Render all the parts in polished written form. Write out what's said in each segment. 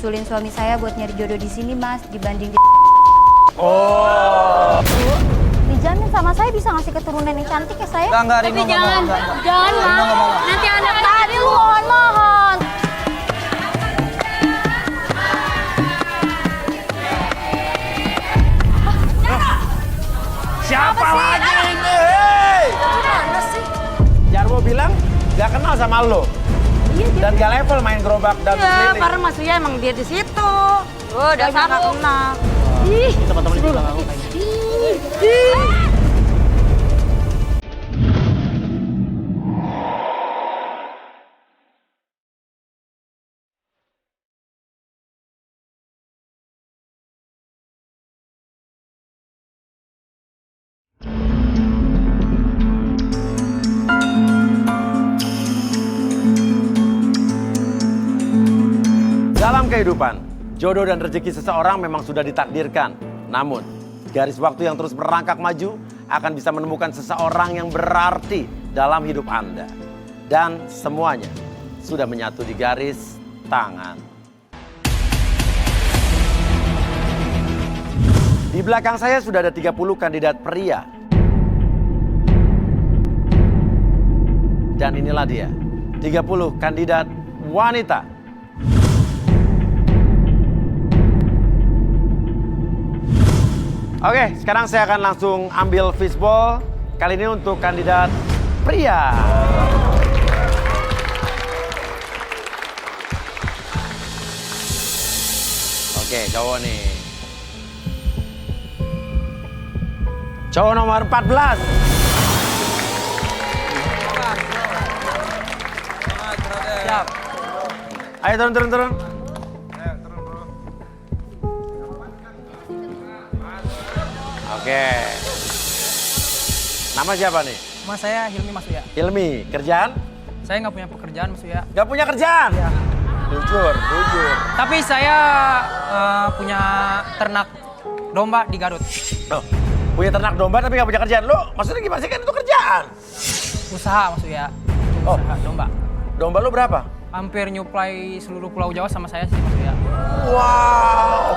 ngusulin suami saya buat nyari jodoh di sini, Mas, dibanding di... Oh. Bu, dijamin sama saya bisa ngasih keturunan yang cantik ya saya? Enggak, Tapi Rino, jangan, enggak. jangan, Rino Mas. nggak mau. Nanti anak tadi mohon. Siapa lagi ini? Hei! Gimana sih? Jarwo bilang gak kenal sama lo. Iya, Dan gak level main gerobak dan Iya, keliling. karena Mas Uya emang dia di situ. Oh, dasar nggak kenal. Ih, Teman-teman juga nggak mau kayak gitu. Dalam kehidupan, jodoh dan rezeki seseorang memang sudah ditakdirkan. Namun, garis waktu yang terus merangkak maju akan bisa menemukan seseorang yang berarti dalam hidup Anda. Dan semuanya sudah menyatu di garis tangan. Di belakang saya sudah ada 30 kandidat pria. Dan inilah dia, 30 kandidat wanita. Oke, sekarang saya akan langsung ambil fishball. Kali ini untuk kandidat pria. Oke, cowok nih. Cowok nomor 14. Siap. Ayo turun. Oke. Nama siapa nih? Mas saya Hilmi Mas Uya. Hilmi. Kerjaan? Saya nggak punya pekerjaan Mas Uya. Gak punya kerjaan? Iya. Jujur. Tapi saya punya ternak domba di Garut. Loh, punya ternak domba tapi gak punya kerjaan. Lo maksudnya gimana sih, kan itu kerjaan? Usaha Mas Uya. Oh. Usaha domba. Domba lo berapa? Hampir nyuplai seluruh Pulau Jawa sama saya sih Mas Uya. Wow.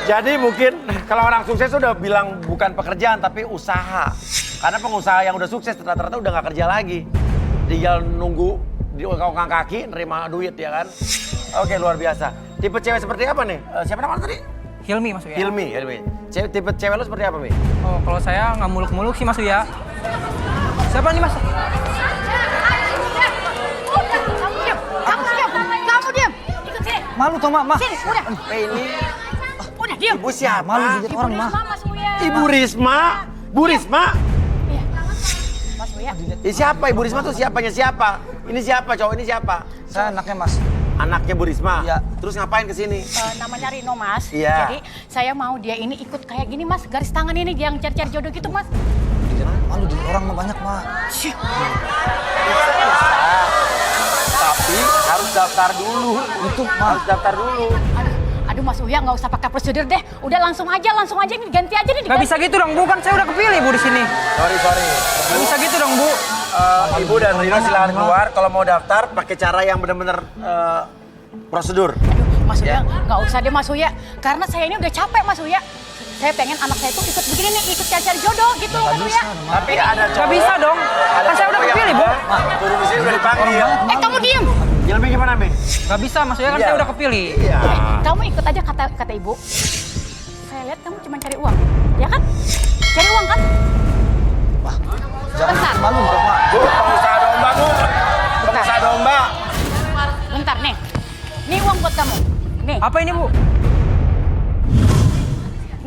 Jadi mungkin kalau orang sukses udah bilang bukan pekerjaan tapi usaha. Karena pengusaha yang udah sukses rata-rata udah gak kerja lagi. Tinggal nunggu di ongkang kaki nerima duit ya kan. Oke, luar biasa. Tipe cewek seperti apa nih? Siapa namanya tadi? Hilmi Mas Uya. Hilmi. Tipe cewek lo seperti apa, Mi? Oh, kalau saya nggak muluk-muluk sih Mas Uya. Siapa nih Mas? Kamu diam. Ikut sini. Malu toh Mak. Sini, udah. Ini Udah, diam. ibu siapa? Malu dilihat orang Mak. Mas Uya. Ibu Risma. Bu Risma? Iya. Mas Uya. Siapa Ibu Risma tuh siapanya siapa? Ini siapa cowok ini siapa? Saya anaknya Mas. Anaknya Bu Risma? Iya. Terus ngapain kesini? Namanya Rino, Mas. Iya. Jadi saya mau dia ini ikut kayak gini, Mas. Garis tangan ini yang cari-cari jodoh gitu, Mas. Malu dilihat orang mah banyak Mak. Tapi harus daftar dulu. Itu Harus daftar dulu. Aduh, Mas Uya nggak usah pakai prosedur deh. Udah langsung aja ini ganti aja nih. Gak bisa gitu dong Bu, kan saya udah kepilih Bu di sini. Sorry. Gak bisa gitu dong Bu. Ibu dan Rino silakan keluar. Kalau mau daftar pakai cara yang benar-benar prosedur. Aduh, Mas Uya Ya. nggak usah deh, Mas Uya. Karena saya ini udah capek, Mas Uya. Saya pengen anak saya itu ikut begini nih, ikut cari jodoh gitu loh, Mas Uya. Tapi ada cowok. Gak bisa dong. Kan saya udah kepilih Bu. Turun di sini udah dipanggil. Kamu diem. Hilmi gimana, Mi? Gak bisa Mas Uya, kan Iya. saya udah kepilih. Iya. Kamu ikut aja kata ibu. Saya lihat kamu cuma cari uang, ya kan? Cari uang kan? Bentar. Malu dong Mak. Bu, pengusaha domba, Bu. Pengusaha domba. Bentar nih. Nih uang buat kamu. Nih, Apa ini Bu?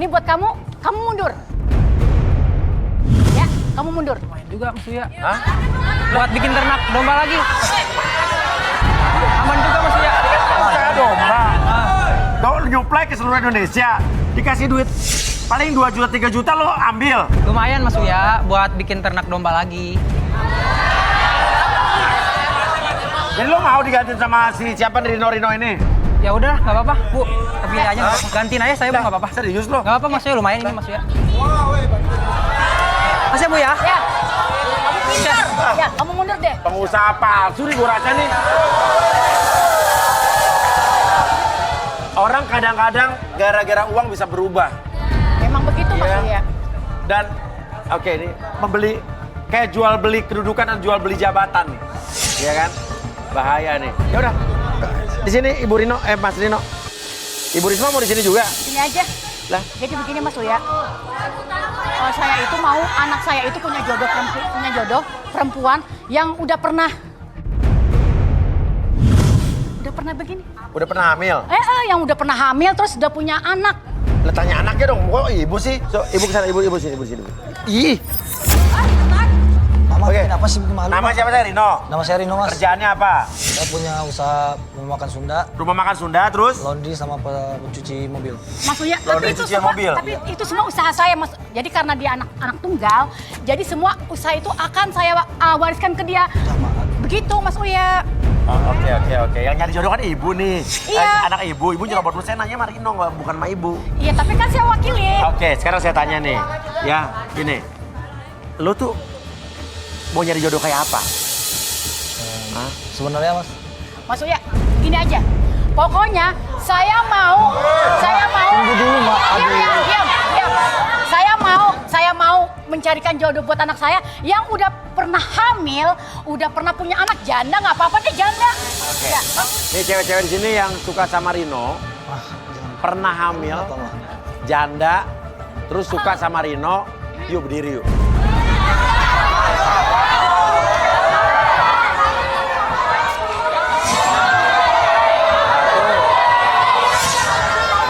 ini buat kamu. Kamu mundur. Ya, kamu mundur. Main juga Mas Uya. Hah? Buat bikin ternak domba lagi. Aman juga Mas Uya. Pengusaha domba. Kau nyuplai ke seluruh Indonesia. Dikasih duit paling 2 juta, 3 juta lo ambil. Lumayan Mas Uya buat bikin ternak domba lagi. Jadi lo mau diganti sama si siapa Rino ini? Ya udah, nggak apa-apa Bu. Kepilih aja nggak apa-apa. Gantiin aja saya Bu, nggak apa-apa. Serius lo? Nggak apa-apa Mas Uya, lumayan ini Mas Uya. Mas ya Bu ya? Ya. Kamu pintar. Ya, kamu mundur deh. Pengusaha palsu nih gue rasa nih. Orang kadang-kadang gara-gara uang bisa berubah. Memang begitu Mas Iya. Uya. Dan oke ini membeli kayak jual beli kedudukan dan jual beli jabatan nih. Iya kan? Bahaya nih. Ya udah. Di sini Ibu Rino, Mas Rino. Ibu Risma mau di sini juga? Sini aja. Lah, Jadi begini Mas Uya. Saya itu mau anak saya itu punya jodoh perempuan yang udah pernah begini. udah pernah hamil? Yang udah pernah hamil terus udah punya anak. Lah tanya anaknya dong, kok ibu sih? So, ibu kesana, ibu sini. Ih, Mama, Oke. kenapa sih bikin malu? nama Mas? siapa saya Rino? Nama saya Rino, Mas. Kerjaannya apa? Saya punya usaha rumah makan Sunda, Rumah makan Sunda, terus? laundry sama mencuci mobil. Mas Uya, Laundry cucian mobil. tapi itu semua usaha saya Mas. Jadi karena dia anak tunggal, jadi semua usaha itu akan saya wariskan ke dia. Sama. Begitu Mas Uya. Oh, oke. Yang nyari jodoh kan ibu nih. Iya. Anak ibu nyerobot dulu. Saya nanya sama Rino, bukan sama ibu. Iya, tapi kan saya wakili. Oke, sekarang saya tanya nih. Ya, gini. Lu tuh mau nyari jodoh kayak apa? Hah? Sebenarnya, Mas, Mas Uya, gini aja. Pokoknya saya mau. Tunggu dulu, Mbak. Diam. Saya mau mencarikan jodoh buat anak saya yang udah pernah hamil, udah pernah punya anak janda, nggak apa-apa deh janda. Oke. Ya. Nih cewek-cewek di sini yang suka sama Rino, jangan pernah hamil, apa, Mas. janda, terus suka sama Rino, yuk berdiri yuk.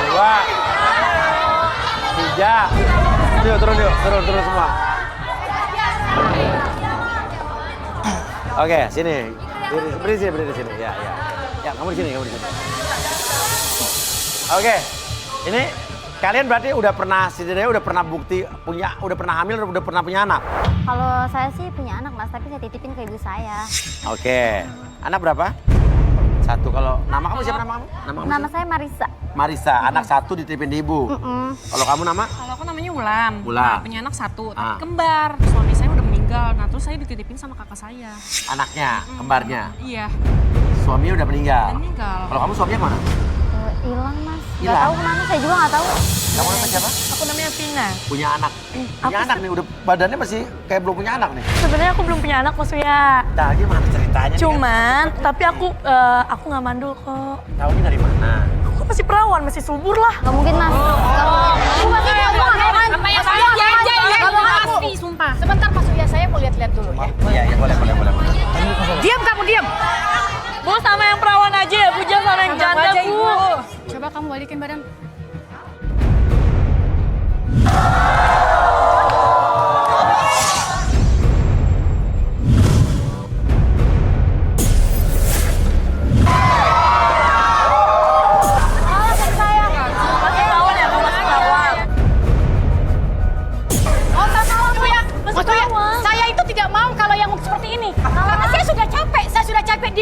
Dua, tiga, yuk turun semua. Oke, sini. Berdiri di sini. Ya. Ya, kamu di sini. Oke. Ini kalian berarti udah pernah setidaknya udah pernah bukti udah pernah hamil, udah pernah punya anak. Kalau saya sih punya anak Mas, tapi saya titipin ke ibu saya. Oke. Anak berapa? Satu. Kalau nama kamu siapa nama kamu? kamu Nama siapa? saya Marisa. Marisa. Anak satu dititipin di ibu. Kalau kamu nama? Kalau aku namanya Wulan. Wulan. Nah, punya anak satu, Ah. tapi kembar. Suami saya udah meninggal. Nah, terus saya dititipin sama kakak saya. Anaknya, kembarnya. Iya, Suaminya udah meninggal. udah meninggal. Kalau kamu suaminya mana? Hilang Mas. Gak Hilang? tahu kemana, saya juga gak tahu. Kamu nama siapa? Aku namanya Vina. Punya anak. Punya anak nih, udah badannya masih kayak belum punya anak nih. Sebenarnya aku belum punya anak Mas Uya. Nah, gimana ceritanya? nih kan? Cuman, tapi aku nggak mandul kok. Tahunya dari mana? Aku masih perawan, masih subur lah. Gak mungkin Mas. Gak mungkin. Aku masih perawan. Apa yang saya pasti, sumpah. Sebentar Mas Uya, saya mau lihat-lihat dulu ya. Iya, boleh. Diam kamu, diam. Bu sama yang perawan aja ya, Bu, jangan sama yang janda, aja, Bu. Ibu. Coba kamu balikin badan. Masih perawan ya, Bu, masih perawan. Oh, tak salah Mas Uya. Mas Uya, saya itu tidak mau kalau yang seperti ini. Karena saya sudah capek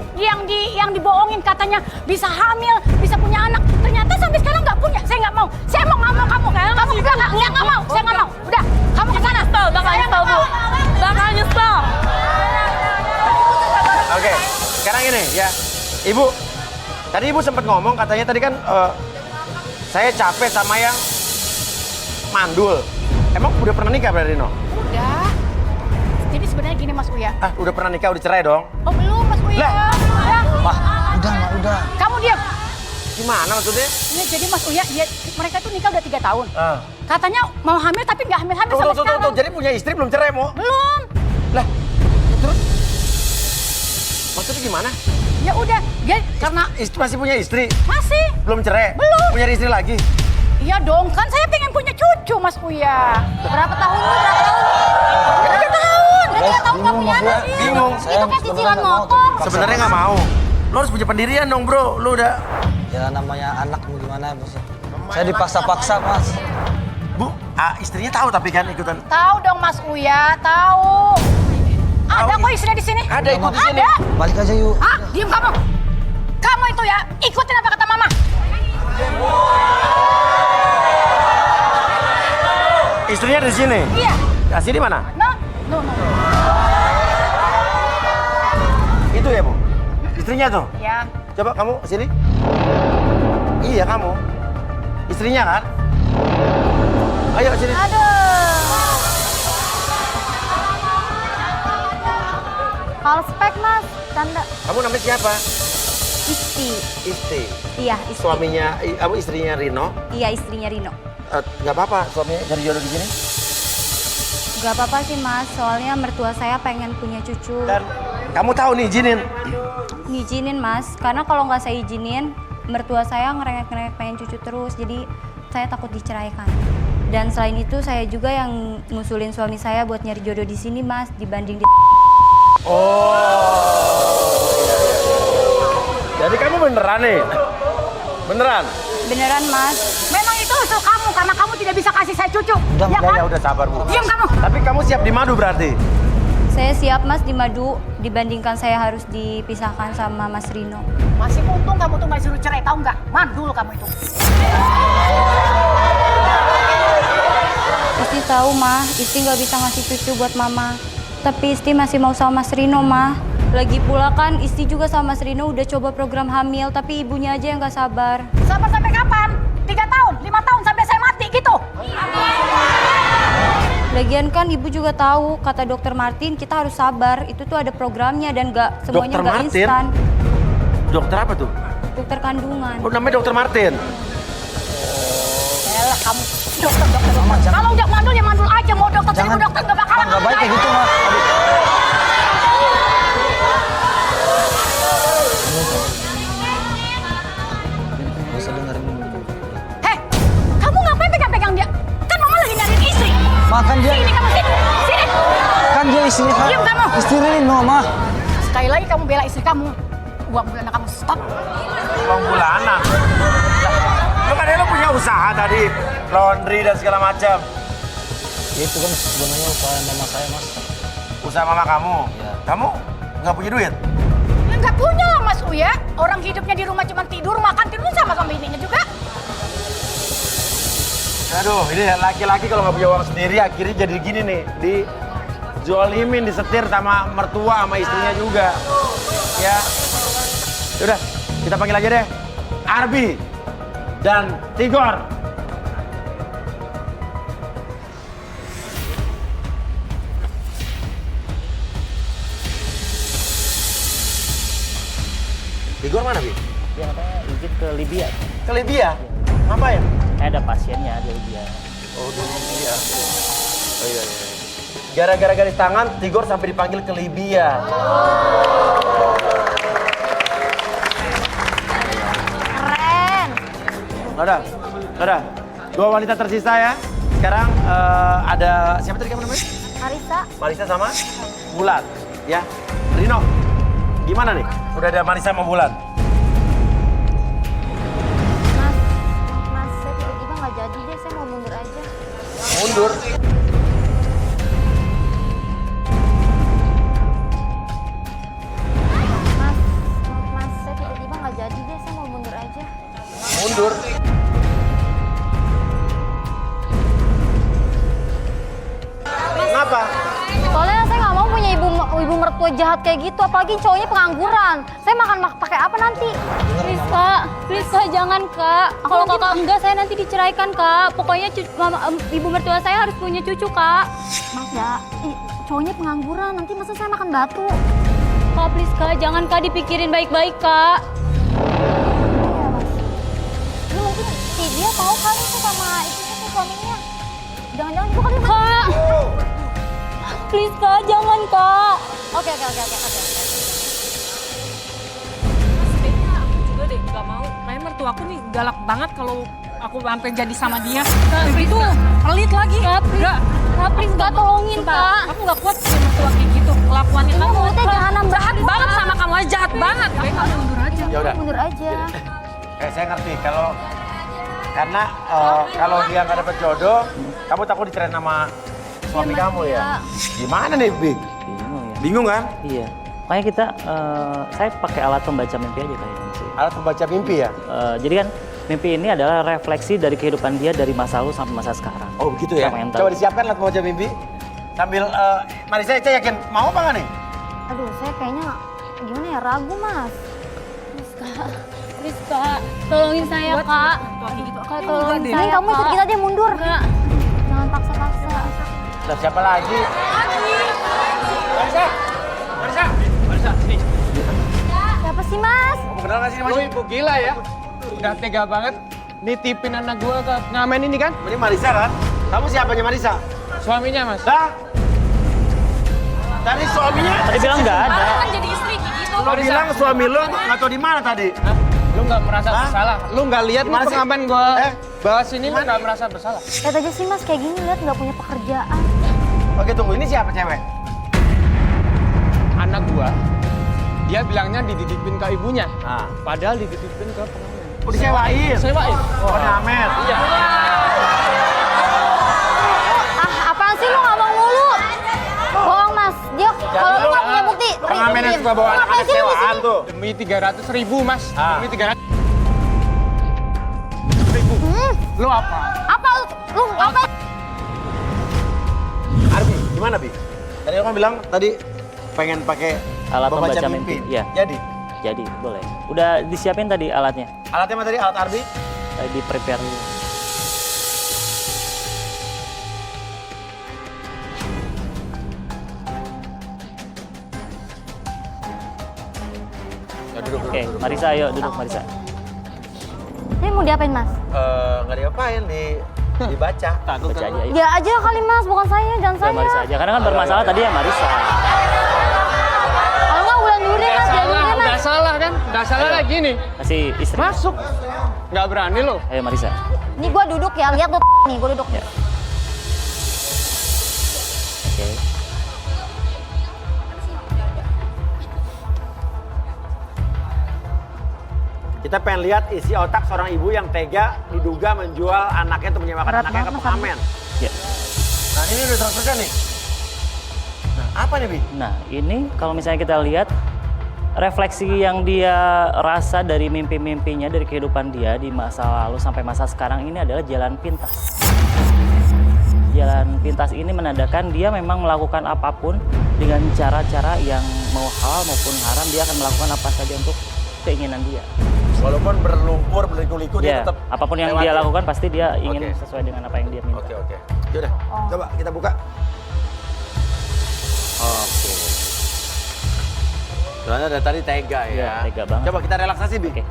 yang dibohongin katanya bisa hamil, bisa punya anak. Ternyata sampai sekarang nggak punya. Saya nggak mau. Saya mau nggak mau kamu. Kamu juga nggak mau. Saya nggak mau. Udah, kamu ke sana. Bakal nyesel, Bu. Bakal nyesel. Oke, sekarang ini ya. Ibu, tadi Ibu sempat ngomong katanya tadi kan saya capek sama yang mandul. Emang udah pernah nikah berarti Rino? Udah. Jadi sebenarnya gini Mas Uya. Ah, udah pernah nikah, udah cerai dong? Oh belum Mas Uya. Lah. Ya. Mah, udah. Kamu diam. Gimana maksudnya? Ini jadi Mas Uya, mereka tuh nikah udah 3 tahun. Ah. Katanya mau hamil tapi nggak hamil-hamil sampai sekarang. Tuh. Jadi punya istri belum cerai mau? Belum. Lah, terus? Maksudnya gimana? Ya udah, dia karena Masih punya istri? masih. Belum cerai? Belum. Punya istri lagi? Iya dong, kan saya pengen punya cucu Mas Uya. Berapa tahun lu? Berapa tahun? Ya 3 tahun. Udah 3 tahun nggak punya anak. Bingung. Itu kayak cicilan motor. Sebenarnya nggak mau. Lo harus punya pendirian dong bro. Lo udah... Ya namanya anak mau gimana, Mas. Saya dipaksa-paksa, Mas. Bu, istrinya tahu tapi kan ikutan. Tahu dong Mas Uya, tahu. Ada Tahu, kok istrinya di sini. Ada ikut di sini. Ada. Balik aja yuk. Ah, diam kamu. Kamu itu ya, ikutin apa kata Mama. Istrinya di sini? Iya. Nah, sini mana? No. Itu ya bu? Istrinya tuh? Ya. Coba kamu sini. Iya kamu. Istrinya kan? Ayo sini. Kalau spek mas, canda. Kamu namanya siapa? Isti. Isti. Iya, Isti. Suaminya, istrinya Rino. Iya, istrinya Rino. Nggak apa-apa suaminya cari jodoh di sini. Gak apa-apa sih mas, soalnya mertua saya pengen punya cucu. Dan kamu tahu nih izinin. Ngizinin mas, karena kalau nggak saya izinin, mertua saya ngerengek-ngerengek pengen cucu terus, jadi saya takut diceraikan. Dan selain itu saya juga yang ngusulin suami saya buat nyari jodoh di sini mas, dibanding di... Oh. Jadi kamu beneran nih? Beneran? Beneran mas. Memang itu usul kamu karena kamu tidak bisa kasih saya cucu. Ya kan? Ya udah sabar Bu. Diam kamu. Tapi kamu siap dimadu berarti? Saya siap mas di madu, dibandingkan saya harus dipisahkan sama mas Rino. Masih untung kamu tuh nggak disuruh cerai, tahu nggak? Mandul kamu itu. Isti tahu mah, Isti nggak bisa ngasih cucu buat mama. Tapi Isti masih mau sama mas Rino mah. Lagi pula kan Isti juga sama mas Rino udah coba program hamil, tapi ibunya aja yang nggak sabar. Sabar sampai kapan? 3 tahun, 5 tahun sampai saya mati gitu. Lagian kan ibu juga tahu, kata dokter Martin kita harus sabar. Itu tuh ada programnya dan nggak semuanya Dokter nggak Martin? instan. Dokter apa tuh? Dokter kandungan. Oh namanya Dokter Martin. Yalah kamu, dokter. Kalau udah mandul ya mandul aja, mau dokter seribu dokter nggak bakalan. Nggak baik kayak gitu, Ma. Gak usah dengerin dulu. Heh, kamu ngapain pegang-pegang dia? Kan mama lagi nyariin istri. Makan dia. Sini kamu sini, sini. Kan dia istri. Diam kamu. Istri Rino, Ma. Sekali lagi kamu bela istri kamu, uang bulanan kamu stop. Uang bulanan. Lu kan lu punya usaha tadi, laundry dan segala macam. Ya itu kan sebenarnya usaha mama saya, Mas. Usaha mama kamu. Iya. Kamu nggak punya duit? Ya nggak punya lah Mas Uya. Orang hidupnya di rumah cuma tidur, makan, tidur sama bininya juga. Aduh, ini laki-laki kalau nggak punya uang sendiri akhirnya jadi gini nih, dijolimin, disetir sama mertua sama istrinya juga. Ya, udah kita panggil aja deh, Arbi dan Tigor. Tigor mana, Bi? Dia katanya izin ke Libya. Ke Libya? Ngapain? Ada pasiennya di Libya. Oh, di Libya. Oh iya. Gara-gara garis tangan, Tigor sampai dipanggil ke Libya. Keren. Nggak ada. 2 wanita tersisa ya. Sekarang ada, siapa tadi kamu namanya? Marisa. Marisa sama Bulan. Ya, Rino, gimana nih? Udah ada Marisa sama Bulan? Mas, saya tiba-tiba nggak jadi deh, saya mau mundur aja. Mundur. Mas, saya tiba-tiba nggak jadi deh, saya mau mundur aja. Mundur. Kenapa? Soalnya saya nggak mau punya ibu mertua jahat kayak gitu, apalagi cowoknya pengangguran. Saya makan pakai apa nanti? Please kak, jangan kak. Kalau kakak enggak, saya nanti diceraikan kak. Pokoknya ibu mertua saya harus punya cucu kak. Mas ya, cowoknya pengangguran, nanti masa saya makan batu? Kak, please kak, jangan kak, dipikirin baik-baik kak. Iya mas. Lu mungkin si dia tahu kali itu sama itu suaminya. Jangan-jangan ibu kali kak. Please kak, jangan kak. Oke. Sebenarnya aku juga deh nggak mau. Kayak mertua aku nih galak banget kalau aku sampai jadi sama dia. Nah, itu pelit lagi. Kak, please kak, tolongin kak. Aku nggak kuat sama mertua kayak gitu. Kelakuannya Ini kamu mulutnya jahanam jahat banget sama kamu aja, jahat banget. Kayak kamu mundur aja. Ya udah. Mundur aja. Saya ngerti karena kalau dia nggak dapet jodoh, kamu takut dicerain sama suami Mas, kamu ya? iya. Gimana nih, Bi? Bingung ya. Bingung kan? Iya. Makanya kita, saya pakai alat pembaca mimpi aja kayaknya sih. Alat pembaca mimpi ya? Jadi kan mimpi ini adalah refleksi dari kehidupan dia dari masa lalu sampai masa sekarang. Oh begitu ya? Sama yang tahu. Coba disiapkan alat pembaca mimpi. Sambil, Marisa, saya yakin mau apa nggak nih? Aduh, saya kayaknya gimana ya, ragu mas. Please kak, tolongin saya kak. Kak tolongin saya kak. Kamu ikut kita deh mundur. Enggak. Jangan paksa-paksa. Udah siapa lagi? Marisa, sini. Siapa sih mas? Kamu kenal nggak sih Mas? Lu ibu gila ya. Udah tega banget nitipin anak gua ke ngamen ini kan? Ini Marisa kan? Kamu siapanya Marisa? Suaminya, Mas. Dah? Tadi suaminya? Tadi bilang nggak ada. Kan jadi istri gitu. Lo bilang suami lo nggak tahu di mana tadi? Hah? Lu nggak merasa bersalah? Lu nggak lihat nih Gimana sih? pengamen gua bawa sini lu nggak merasa bersalah? Lihat aja sih mas, kayak gini lihat nggak punya pekerjaan. Oke tunggu, ini siapa cewek? Anak gua, dia bilangnya dititipin ke ibunya. Nah. Padahal dititipin ke pengamen. Oh disewain? Sewain. Oh ngamen. Iya. Ah apaan sih lu ngomong mulu? Bohong mas, dia kalau lu nggak punya bukti. Pengamen yang suka bawa Ngapain anak-anak sih lu di sewaan sini? tuh. Demi 300.000 Mas. Ah. Demi 300.000. Lu apa? Apa lu apa? Arbi, gimana Bi? Tadi aku bilang tadi pengen pakai Alat membaca mimpi. Iya. Jadi, boleh. Udah disiapin tadi alatnya. alatnya mana tadi? Alat Arbi? Di prepare dulu. Ya, duduk. Oke, Marisa ayo duduk Marisa. Ini mau diapain mas? Nggak diapain, dibaca. Takut Baca kan? aja yuk. Dia aja kali mas, bukan saya, jangan Ya saya. Marisa aja, karena kan bermasalah tadi ya Marisa. Kalau nggak bulan dulu deh mas, bulan dulu deh Udah mas. salah kan? Udah salah lagi nih. Kasih istri. Masuk. Nggak berani lo. Ayo Marisa. Ini gua duduk ya, lihat tuh nih, gua duduk. Ya. Oke. Kita pengen lihat isi otak seorang ibu yang tega diduga menjual anaknya atau menyewakan Berat anaknya ke banget, Mas pengamen. Ya. Nah ini udah 100% nih. Nah apa nih Bi? Nah, ini kalau misalnya kita lihat refleksi yang dia rasa dari mimpi-mimpinya, dari kehidupan dia di masa lalu sampai masa sekarang ini adalah jalan pintas. Jalan pintas ini menandakan dia memang melakukan apapun dengan cara-cara yang mau halal maupun haram, dia akan melakukan apa saja untuk keinginan dia. Walaupun berlumpur, berliku-liku dia Ya, tetap apapun yang dia lewatin. lakukan pasti dia ingin Oke. sesuai dengan apa yang dia minta. Oke. Yaudah, coba kita buka. Oke. Soalnya dari tadi tega ya. Iya, tega banget. Coba kita relaksasi Bi. Oke.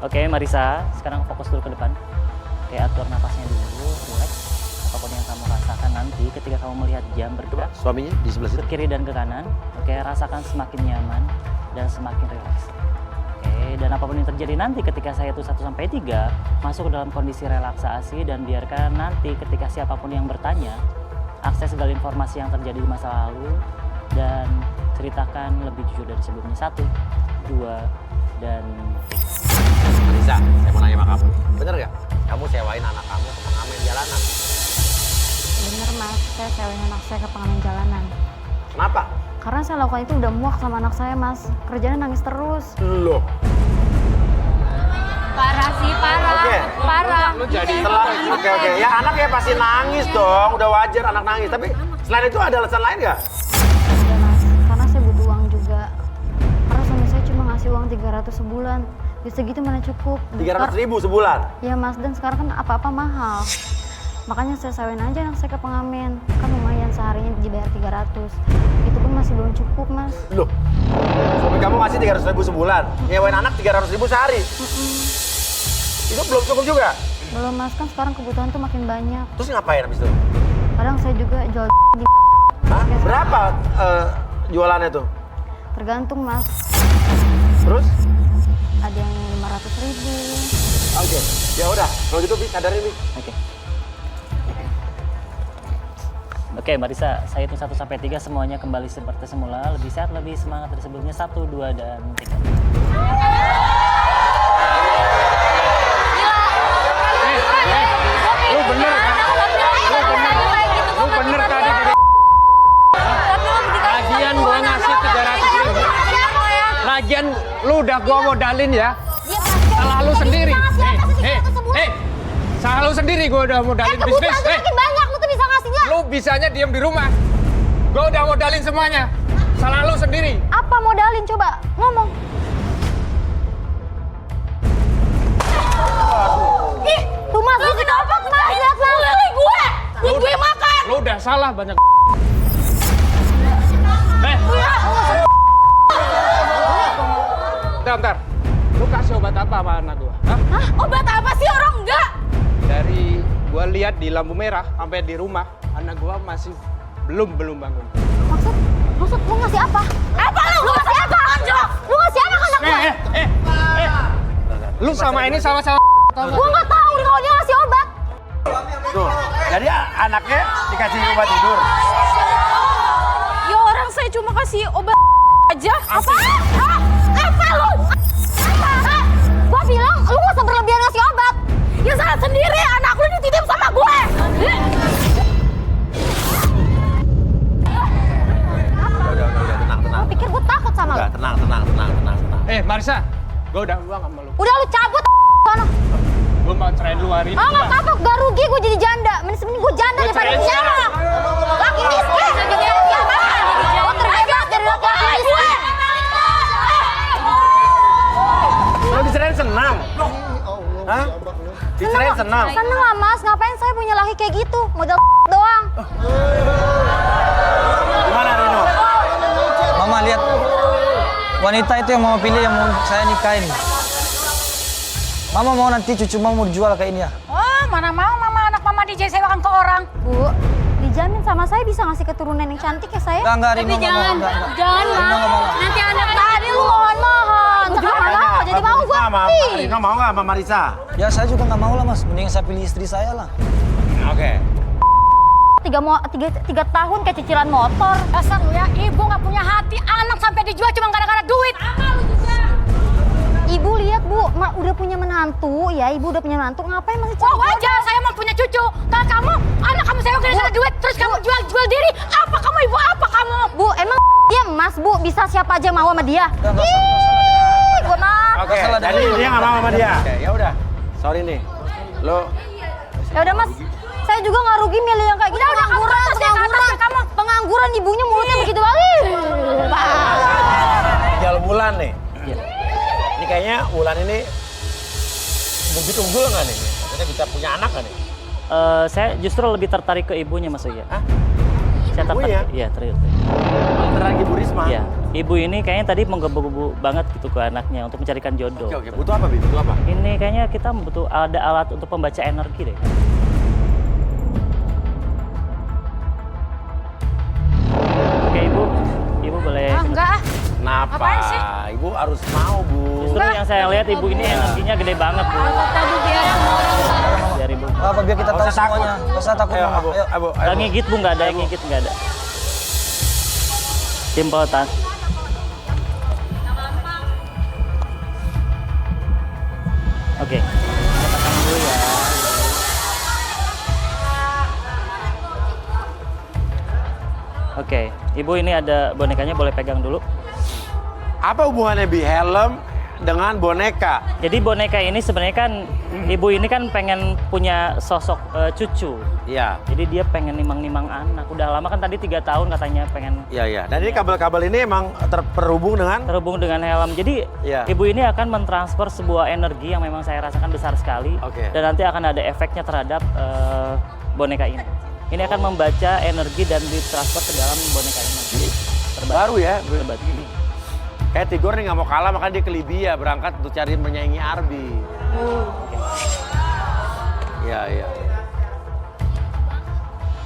Oke, Marisa, sekarang fokus dulu ke depan. Oke, atur nafasnya dulu, relax. Apapun yang kamu rasakan nanti ketika kamu melihat jam bergerak Suaminya di sebelah situ. ke kiri dan ke kanan. Oke, rasakan semakin nyaman dan semakin rileks. Oke, dan apapun yang terjadi nanti ketika saya itu 1 sampai 3 masuk ke dalam kondisi relaksasi dan biarkan nanti ketika siapapun yang bertanya akses segala informasi yang terjadi di masa lalu dan ceritakan lebih jujur dari sebelumnya. 1, 2, dan 3. Marisa, saya mau nanya sama kamu. Bener nggak? Kamu sewain anak kamu ke pengamen jalanan. Bener mas, saya sewain anak saya ke pengamen jalanan. Kenapa? Karena saya lakukan itu udah muak sama anak saya mas. Kerjanya nangis terus. Loh. Parah sih, parah. Oke. Parah. Lu jadi Oke. Ya anak ya pasti nangis dong. Udah wajar anak nangis. Tapi selain itu ada alasan lain nggak? Ya mas, karena saya butuh uang juga. Karena suami saya cuma ngasih uang 300 sebulan. Ya segitu mana cukup. 300.000 sebulan. Ya mas, dan sekarang kan apa-apa mahal. Makanya saya sewain aja anak saya ke pengamen. Kan lumayan seharinya dibayar 300. Itu pun masih belum cukup mas. Loh. Suami kamu ngasih 300.000 sebulan. Nyewain anak 300.000 sehari. Itu belum cukup juga. Belum mas, kan sekarang kebutuhan tuh makin banyak. Terus ngapain abis itu? Kadang saya juga jual di Hah? Berapa jualannya tuh? tergantung mas. Terus? Ada yang 500.000. Oke. Ya udah. Kalau gitu Bi, sadarin Bi. Oke. Oke, Marisa, saya hitung 1 sampai 3 semuanya kembali seperti semula, lebih sehat, lebih semangat dari sebelumnya. 1, 2, dan 3. Lu bener kan? Lu bener tadi. Lagian gua ngasih 300.000. Lagian lu udah gua modalin ya. Salah lu sendiri. Salah lu sendiri gua udah modalin bisnis. Kebutuhan tuh makin banyak, lu tuh bisa ngasihnya. Lu bisanya diem di rumah. Gua udah modalin semuanya. Salah lu sendiri. Apa modalin coba? Ngomong. salah banyak. Bentar. Lu kasih obat apa sama anak gua? Hah? Hah? Obat apa sih orang enggak? Dari gua lihat di lampu merah sampai di rumah, anak gua masih belum bangun. Maksud lu ngasih apa? Apa lu? Lu ngasih apa? Lu ngasih apa ke anak gue? Lu sama ini sama-sama. Gua nggak tahu nih kalau dia ngasih obat. Tuh, jadi anaknya dikasih obat tidur. Ya orang saya cuma kasih obat aja. Apa? Hah? Apa lu? Apa? Gua bilang lu nggak usah berlebihan ngasih obat. Ya salah sendiri, anak lu dititip sama gue. Udah, tenang. Lu pikir gua takut sama lu? Udah, tenang. Marisa, gua udah sama lu. Udah lu cabut sana. Gua mau cerai lu hari ini. Ah nggak apa-apa, gak rugi gua jadi janda. Mending gua janda Gua daripada cerai punya sekarang. anak. Laki miskin. Gua terbebas dari laki-laki miskin. Lo dicerain senang? Hah? Dicerain senang? Seneng lah mas, ngapain saya punya laki kayak gitu? Modal doang. Gimana Rino? Mama lihat wanita itu yang mama pilih yang mau saya nikahin. Mama mau nanti cucu mama mau dijual kayak ini ya? Oh, mana mau anak mama disewakan ke orang. Bu, dijamin sama saya bisa ngasih keturunan yang cantik ya saya? Enggak, Rino, jangan, enggak. jangan Rino nggak mau. Nanti anak tadi lu mohon-mohon. Sekarang mau, jadi mau gua. Rino mau nggak sama Marisa? Ya saya juga nggak mau lah mas, mending saya pilih istri saya lah. Oke. 3 tahun kayak cicilan motor. Dasar lu ya, ibu nggak punya hati, anak sampai dijual cuma gara-gara duit. Ibu lihat bu, udah punya menantu ya, ibu udah punya menantu, ngapain masih Oh wajar, saya mau punya cucu. Kalau kamu, anak kamu saya gara-gara duit, terus kamu jual diri. Apa kamu ibu, apa kamu? Bu, emang dia emas bu, bisa siapa aja mau sama dia? Ih, gua mah. Oke, jadi dia nggak mau sama dia. Oke, ya udah. Sorry nih. Lo Ya udah mas, saya juga nggak rugi milih yang kayak gitu. Pengangguran ibunya mulutnya begitu banget. 3 bulan nih. Iya. Ini kayaknya Wulan ini begitu unggul nggak nih? Maksudnya bisa punya anak nggak nih? Saya justru lebih tertarik ke ibunya Mas Uya. Hah? Saya Ibunya? tertarik. Iya, tertarik. Beneran Ibu Risma? Iya. Ibu ini kayaknya tadi menggebu-gebu banget gitu ke anaknya untuk mencarikan jodoh. Oke, butuh apa, Bi? Butuh apa? Ini kayaknya kita butuh ada alat untuk pembaca energi deh. Oke, Ibu boleh. Enggak ah. Kenapa? Apaan sih? Ibu harus mau, Bu. Justru yang saya lihat ibu ini energinya gede banget, Bu. Biar ibu. Apa biar kita Nggak tahu usah takut. semuanya. Nggak usah takut Ayo, mama. Abu. Ayo. Abu. Nggak ngigit, Bu, nggak ada yang ngigit, nggak ada. Simple, Tan. Oke. Kita tekan dulu ya. Oke, Ibu ini ada bonekanya, boleh pegang dulu. Apa hubungannya Bi helm dengan boneka? Jadi boneka ini sebenarnya kan ibu ini kan pengen punya sosok cucu. Iya. Jadi dia pengen nimang-nimang anak. Udah lama kan tadi 3 tahun katanya pengen Iya. Dan ini kabel-kabel ini emang terhubung dengan terhubung dengan helm. Jadi Iya. ibu ini akan mentransfer sebuah energi yang memang saya rasakan besar sekali. Oke. Dan nanti akan ada efeknya terhadap boneka ini. Ini akan membaca energi dan ditransfer ke dalam boneka ini. baru ya. Terbat. Kayak Tigor nih nggak mau kalah, makanya dia ke Libya berangkat untuk cari menyaingi Arbi. Oke. Iya.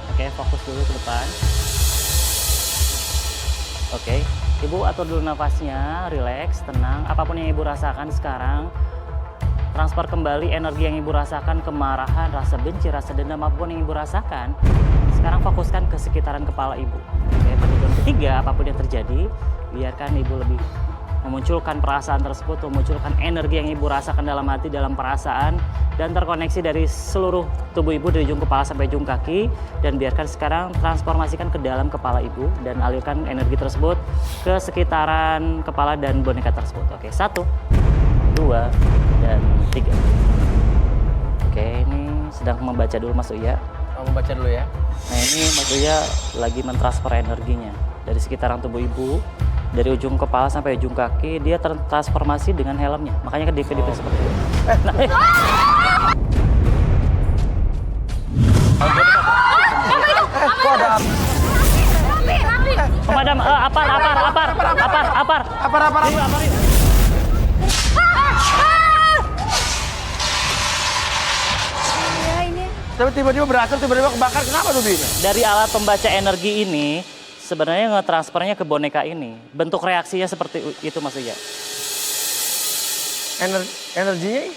Oke, fokus dulu ke depan. Oke, Ibu atur dulu nafasnya, rileks, tenang. Apapun yang Ibu rasakan sekarang, transfer kembali energi yang Ibu rasakan, kemarahan, rasa benci, rasa dendam, apapun yang Ibu rasakan. Sekarang fokuskan ke sekitaran kepala Ibu. Oke, penentuan ketiga, apapun yang terjadi, biarkan Ibu lebih memunculkan perasaan tersebut, memunculkan energi yang Ibu rasakan dalam hati, dalam perasaan, dan terkoneksi dari seluruh tubuh Ibu dari ujung kepala sampai ujung kaki, dan biarkan sekarang transformasikan ke dalam kepala Ibu dan alirkan energi tersebut ke sekitaran kepala dan boneka tersebut. Oke, 1, 2, dan 3. Oke, ini sedang membaca dulu Mas Uya. Kamu baca dulu ya. Nah, ini Mas Uya lagi mentransfer energinya dari sekitaran tubuh Ibu, dari ujung kepala sampai ujung kaki, dia tertransformasi dengan helmnya. Makanya kedip-kedip seperti itu. Nah, Kok ada api? Pemadam, apar. Tapi tiba-tiba berasap, tiba-tiba kebakar. Kenapa tuh, Bi? Dari alat pembaca energi ini, sebenarnya ngetransfernya ke boneka ini. Bentuk reaksinya seperti itu Mas Uya. Energinya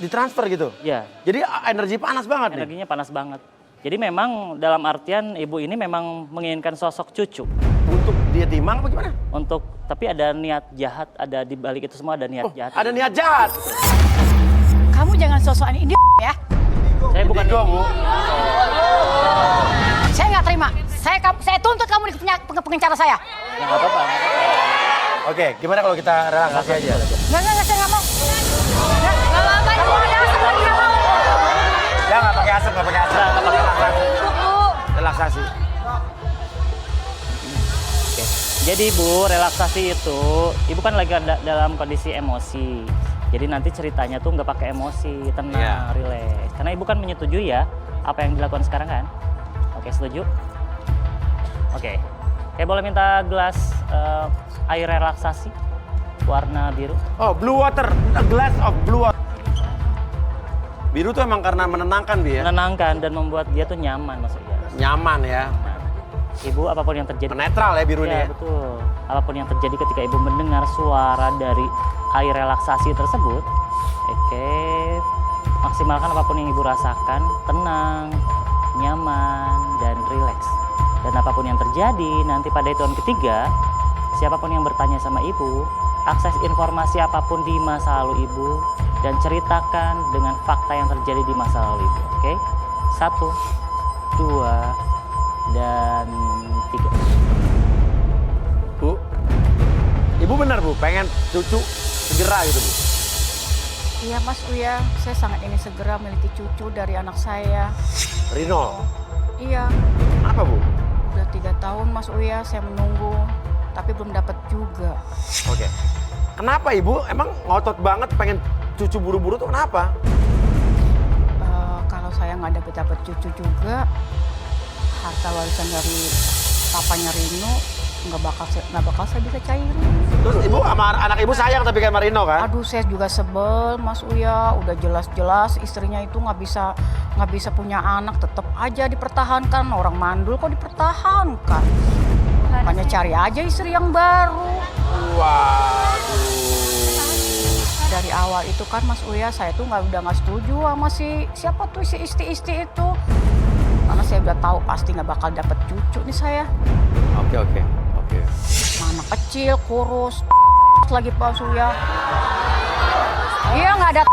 ditransfer gitu? Ya. Jadi energi panas banget nih? Energinya panas banget. Jadi memang dalam artian ibu ini memang menginginkan sosok cucu. Untuk dia timang apa gimana? Tapi ada niat jahat, ada di balik itu semua ada niat jahat. Ada niat jahat? Kamu jangan sosokan ini ya. Saya bukan Bu. Saya nggak terima. Saya tuntut kamu di pengacara saya. Ya, nggak apa-apa. Oke, gimana kalau kita relaksasi aja? Nggak, saya nggak mau. Nggak apa-apa. Kamu ada asap lagi nggak mau. Ya nggak pakai asap. Relaksasi. Oke. Jadi Bu, relaksasi itu, Ibu kan lagi dalam kondisi emosi. Jadi nanti ceritanya tuh nggak pakai emosi, tenang, rileks. Karena Ibu kan menyetujui ya apa yang dilakukan sekarang kan? Oke, setuju? Oke. Boleh minta gelas air relaksasi warna biru? Oh, blue water. A glass of blue water. Biru tuh emang karena menenangkan, Bi ya? Menenangkan dan membuat dia tuh nyaman maksudnya. Nyaman ya? Ibu, apapun yang terjadi. Netral ya biru ini Ya, ya? betul. Apapun yang terjadi ketika Ibu mendengar suara dari air relaksasi tersebut, maksimalkan apapun yang Ibu rasakan, tenang, nyaman, dan rileks. Dan apapun yang terjadi nanti pada hitungan ketiga, siapapun yang bertanya sama Ibu, akses informasi apapun di masa lalu Ibu, dan ceritakan dengan fakta yang terjadi di masa lalu Ibu. Oke? 1, 2, dan 3. Bu, Ibu benar Bu, pengen cucu segera gitu Bu? Iya Mas Uya, saya sangat ingin segera memiliki cucu dari anak saya. Rino? Iya. Apa Bu? Udah 3 tahun Mas Uya, saya menunggu, tapi belum dapat juga. Oke. Kenapa Ibu emang ngotot banget pengen cucu buru-buru tuh kenapa? Kalau saya nggak dapat cucu juga, harta warisan dari papanya Rino nggak bakal saya bisa cairin. Terus Ibu sama anak Ibu sayang tapi kan sama Rino kan? Aduh, saya juga sebel Mas Uya. Udah jelas-jelas istrinya itu nggak bisa punya anak, tetap aja dipertahankan. Orang mandul kok dipertahankan. Makanya cari aja istri yang baru. Waduh. Dari awal itu kan Mas Uya, saya tuh udah nggak setuju sama siapa tuh si isti itu. Karena saya udah tahu pasti nggak bakal dapet cucu nih saya. Oke. Anak kecil, kurus, lagi Mas Uya. Iya nggak ada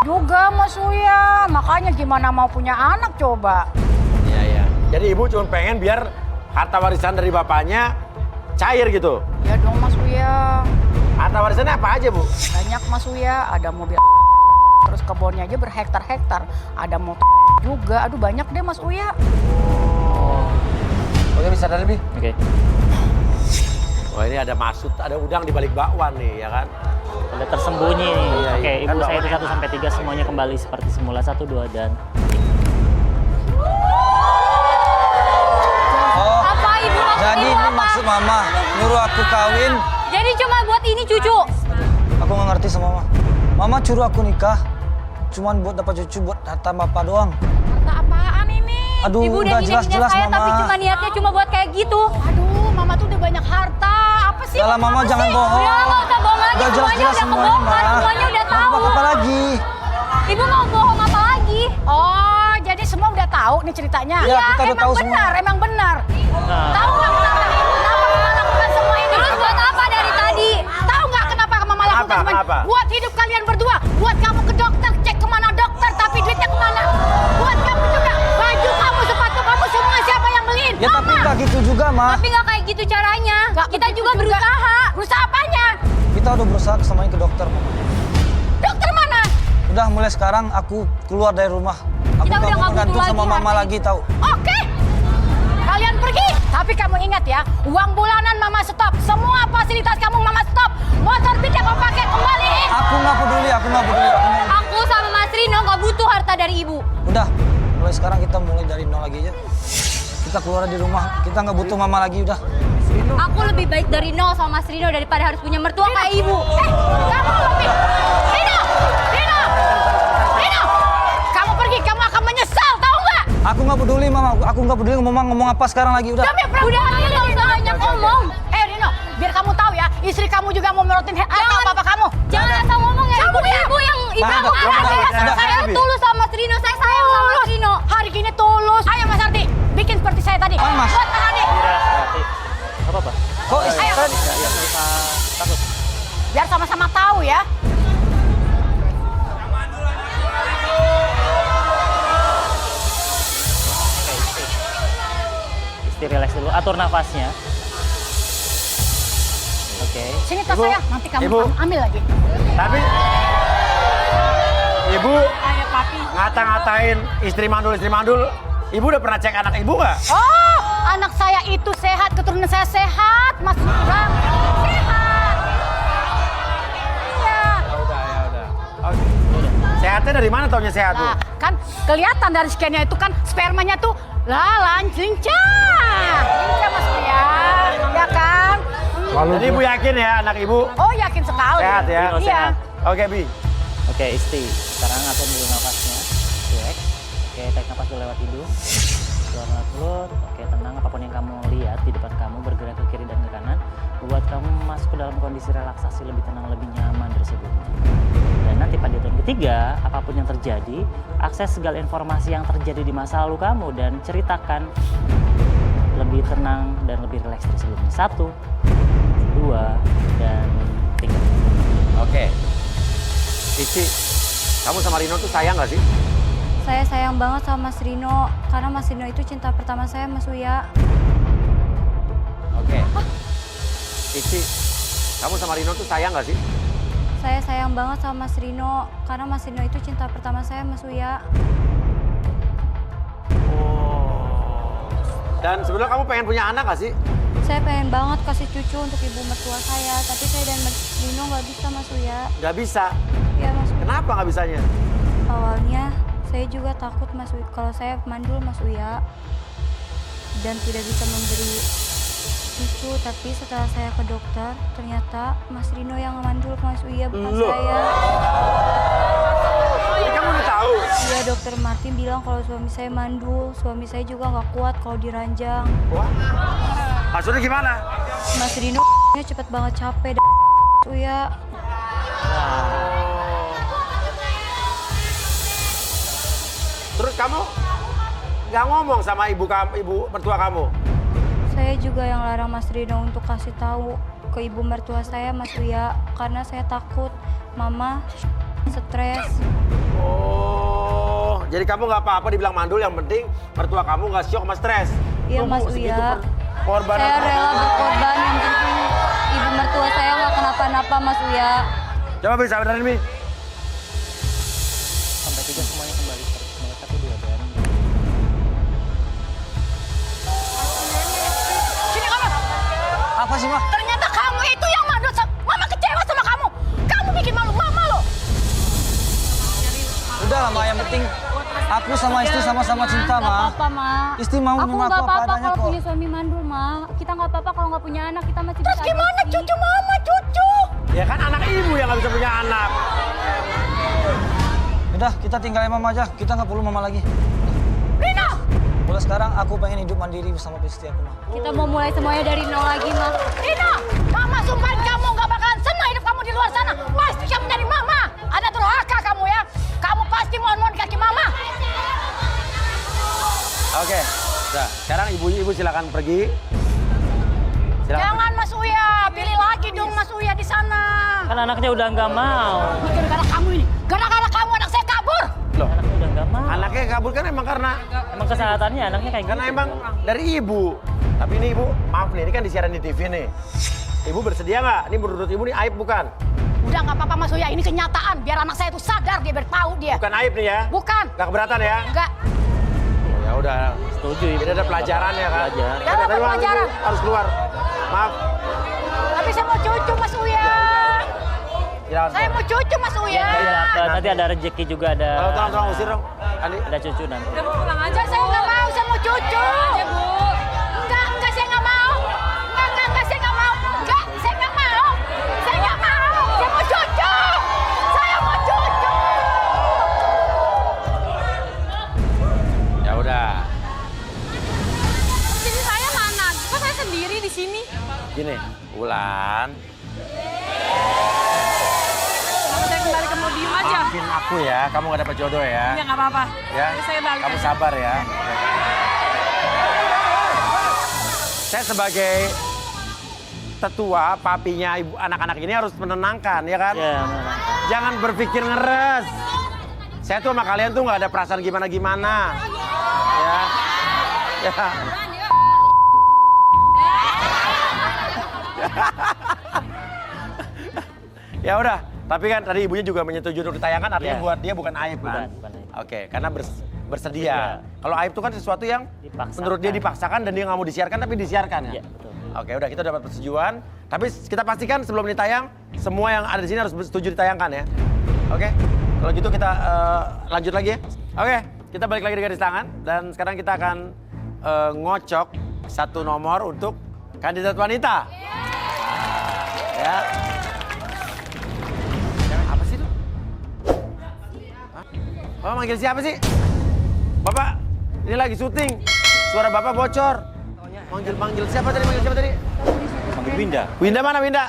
juga Mas Uya. Makanya gimana mau punya anak coba? Iya. Jadi Ibu cuma pengen biar harta warisan dari bapaknya cair gitu? Ya dong Mas Uya. Harta warisannya apa aja Bu? Banyak Mas Uya, ada mobil terus kebunnya aja berhektar-hektar. Ada motor juga, aduh banyak deh Mas Uya. Oke, bisa dari Bi? Oke. Wah ini ada ada udang di balik bakwan nih ya kan? Ada tersembunyi nih. Iya, Oke, iya. Ibu Kan saya itu bakwan 1 sampai 3 semuanya kembali seperti semula. 1, 2, dan Oh, Apa ibu maksud jadi ibu ini apa? maksud mama nyuruh aku kawin. Jadi cuma buat ini cucu. Aku nggak ngerti sama mama. Mama suruh aku nikah, cuman buat dapat cucu buat harta bapak doang. Harta apaan ini? Aduh, Ibu udah udah jelas-jelas saya mama. tapi cuma niatnya cuma buat kayak gitu. Aduh, Mama tuh udah banyak harta. Apa sih? Dalam mama Apa jangan sih? bohong. Udah nggak usah bohong lagi, Udah semuanya jelas-jelas udah semuanya, kebongkar, Ma. semuanya udah Mau tahu. apa lagi? Ibu mau bohong apa lagi? Oh, jadi semua udah tahu nih ceritanya? Iya, kita udah emang tahu benar, semua. emang benar. Nah. Tahu nggak kenapa Ibu melakukan semua ini? Terus buat apa dari tadi? Tahu nggak kenapa Mama lakukan semua ini? Kenapa? Buat hidup kalian berdua. Buat kamu ke dokter, cek kemana dokter, tapi duitnya kemana? Buat kamu juga, baju kamu, sepatu kamu, semua siapa yang beliin? Ya tapi nggak gitu juga, Ma. Tapi nggak kayak gitu caranya. Nggak Kita begitu juga berusaha. Berusaha apanya? Kita udah berusaha kesamain ke dokter, Mama. Dokter mana? Udah mulai sekarang aku keluar dari rumah. Aku Kita udah nggak mau nggak butuh gantung sama lagi mama harta lagi tahu. Oke. Kalian pergi. Tapi kamu ingat ya, uang bulanan Mama stop. Semua fasilitas kamu Mama stop. Motor pindah kamu pakai kembaliin. Aku nggak peduli. Aku Aku sama Mas Rino nggak butuh harta dari ibu. udah mulai sekarang kita mulai dari nol lagi aja. Kita kita keluar dari rumah. Kita nggak butuh mama lagi udah. Aku lebih baik dari Nol sama Mas Rino daripada harus punya mertua kayak ibu. Kamu lebih... Rino! Rino! Rino! Kamu pergi, kamu akan menyesal, tahu nggak? Aku nggak peduli mama. Aku nggak peduli ngomong apa sekarang lagi udah. Demi perempuan. Udah, Rino, usah banyak ngomong. Rino, biar kamu tahu ya, istri kamu juga mau merotin harta papa kamu. Jangan asal ngomong ya. Kamu dia. Ibu yang ibu Nah, aku udah, saya tulus sama Mas Rino. Saya sayang sama Mas Rino. Hari gini tulus. Ayo Mas Ardi, bikin seperti saya tadi. Mas. Buat Mas Ardi. Nggak apa-apa. Kok istri Ayo. tadi? Ya, nggak usah takut. Biar sama-sama tahu ya. Isti relax dulu, atur nafasnya. Oke. Sini tas saya, nanti kamu Ibu. ambil lagi. Tapi ibu Kayak papi. ngata-ngatain istri mandul. Ibu udah pernah cek anak ibu nggak? Oh, anak saya itu sehat, keturunan saya sehat, Mas Bram. Sehat. Iya. Oke. Sehatnya dari mana taunya sehat tuh? Nah, kan kelihatan dari scannya itu kan spermanya tuh lincah. Lincah Mas ya. Ya kan? Jadi ibu yakin ya anak ibu Oh, yakin sekali. sehat ya? Rino Iya. sehat. Oke Bi. Oke, Isti. Sekarang atur dulu nafasnya. Relax. Oke, tarik nafas dulu lewat hidung. Keluar lewat mulut. Oke, tenang. Apapun yang kamu lihat di depan kamu, bergerak ke kiri dan ke kanan, membuat kamu masuk ke dalam kondisi relaksasi lebih tenang, lebih nyaman dari sebelumnya. Dan nanti pada tahun ketiga, apapun yang terjadi, akses segala informasi yang terjadi di masa lalu kamu dan ceritakan lebih tenang dan lebih rileks dari sebelumnya. 1, 2, dan 3. Oke. Isti, kamu sama Rino tuh sayang nggak sih? Saya sayang banget sama Mas Rino karena Mas Rino itu cinta pertama saya, Mas Uya. Oke. Isti, kamu sama Rino tuh sayang nggak sih? Saya sayang banget sama Mas Rino karena Mas Rino itu cinta pertama saya, Mas Uya. Oh. Dan sebenarnya kamu pengen punya anak nggak sih? Saya pengen banget kasih cucu untuk ibu mertua saya, tapi saya dan Mas Rino nggak bisa, Mas Uya. Nggak bisa. Ya, Mas Uya. Kenapa nggak bisanya? Awalnya saya juga takut Mas Uya, kalau saya mandul Mas Uya dan tidak bisa memberi cucu, tapi setelah saya ke dokter ternyata Mas Rino yang mandul Mas Uya, bukan Loh. saya. Jadi kamu udah tahu? Iya, dokter Martin bilang kalau suami saya mandul, suami saya juga nggak kuat kalau diranjang. Wah. Maksudnya gimana? Mas Rino cepet banget capek Uya. Terus kamu nggak ngomong sama ibu mertua kamu? Saya juga yang larang Mas Rino untuk kasih tahu ke ibu mertua saya, Mas Uya, karena saya takut mama stres. Oh, jadi kamu nggak apa-apa dibilang mandul, yang penting mertua kamu nggak syok sama stres. Iya, Lu Mas segitu Uya. Korban. Saya rela berkorban, yang penting ibu mertua saya nggak kenapa-napa, Mas Uya. Coba bisa benerin Mi. Sampai 3 semuanya kembali seperti semula. 1, 2, dan Sini kamu. Apa sih, Ma? Ternyata kamu itu yang mandul. Mama kecewa sama kamu. Kamu bikin malu mama loh. Udah lah, Ma. Yang penting aku sama istri sama-sama cinta, Nggak Ma. apa-apa, Ma. Istri mau Aku menerima nggak aku apa apa-apa adanya kalau kok. punya suami mandul, Ma. Kita nggak apa-apa kalau nggak punya anak, kita masih Terus bisa gimana adopsi. cucu mama, cucu? Ya kan anak ibu yang nggak bisa punya anak. Udah, kita tinggalin Mama aja. Kita nggak perlu Mama lagi. Rino! Mulai sekarang aku pengen hidup mandiri bersama istri aku, Ma. Kita mau mulai semuanya dari nol lagi, Ma. Rino! Mama sumpahin kamu nggak bakalan senang hidup kamu di luar sana. Pasti kamu dari mama. Ada durhaka kamu ya. Kamu pasti mohon-mohon kaki mama. Oke. Nah, sekarang ibu silakan pergi. Silakan. Jangan Mas Uya, pilih lagi dong Mas Uya di sana. kan anaknya udah nggak mau. Gara-gara kamu ini, gara-gara kamu anak saya kabur. Loh, Anaknya udah nggak mau. anaknya kabur kan emang karena Emang anaknya kayak karena gitu. emang dari ibu. Tapi ini ibu, maaf nih, ini kan disiaran di TV nih. Ibu bersedia nggak? Ini menurut ibu nih aib bukan? Udah nggak apa-apa Mas Uya, ini kenyataan. Biar anak saya itu sadar, dia bertahu dia. Bukan aib nih ya? Bukan. Nggak keberatan ya? Enggak. Ya udah. Setuju ibu. Ini ada pelajaran ya kan? Belajar. Ya, ada pelajaran. Harus keluar. Maaf. Tapi saya mau cucu Mas Uya. Silakan. Saya mau cucu Mas Uya. Nanti ada rezeki juga ada. Tolong usir dong. Andi. Ada cucu nanti. Udah mau pulang aja, saya nggak mau, saya mau cucu. Aja, Bu. Wulan. Kalau saya kembali ke mau diem aja. Maafin aku ya, kamu gak dapat jodoh ya. Ya nggak apa-apa. Ya, Jadi saya balik kamu aja. sabar ya. Saya sebagai tetua, papinya ibu anak-anak ini harus menenangkan, ya kan? Ya, menenangkan. Jangan berpikir ngeres. Saya tuh sama kalian tuh nggak ada perasaan gimana-gimana. Ya. Ya. Ya udah, tapi kan tadi ibunya juga menyetujui untuk ditayangkan, artinya Ya. buat dia bukan aib kan? Bukan aib. Oke, karena bersedia. Iya. Kalau aib itu kan sesuatu yang Dipaksakan. menurut dia dipaksakan dan dia nggak mau disiarkan tapi disiarkan ya. Iya, betul. Oke, udah kita dapat persetujuan. Tapi kita pastikan sebelum ditayang semua yang ada di sini harus setuju ditayangkan ya. Oke, kalau gitu kita lanjut lagi ya. Oke, kita balik lagi di garis tangan dan sekarang kita akan ngocok satu nomor untuk kandidat wanita. Ya. Apa sih itu? Hah? Bapak manggil siapa sih? Bapak, ini lagi syuting. Suara Bapak bocor. Manggil siapa tadi? Manggil siapa tadi? Manggil Winda. Winda mana Winda?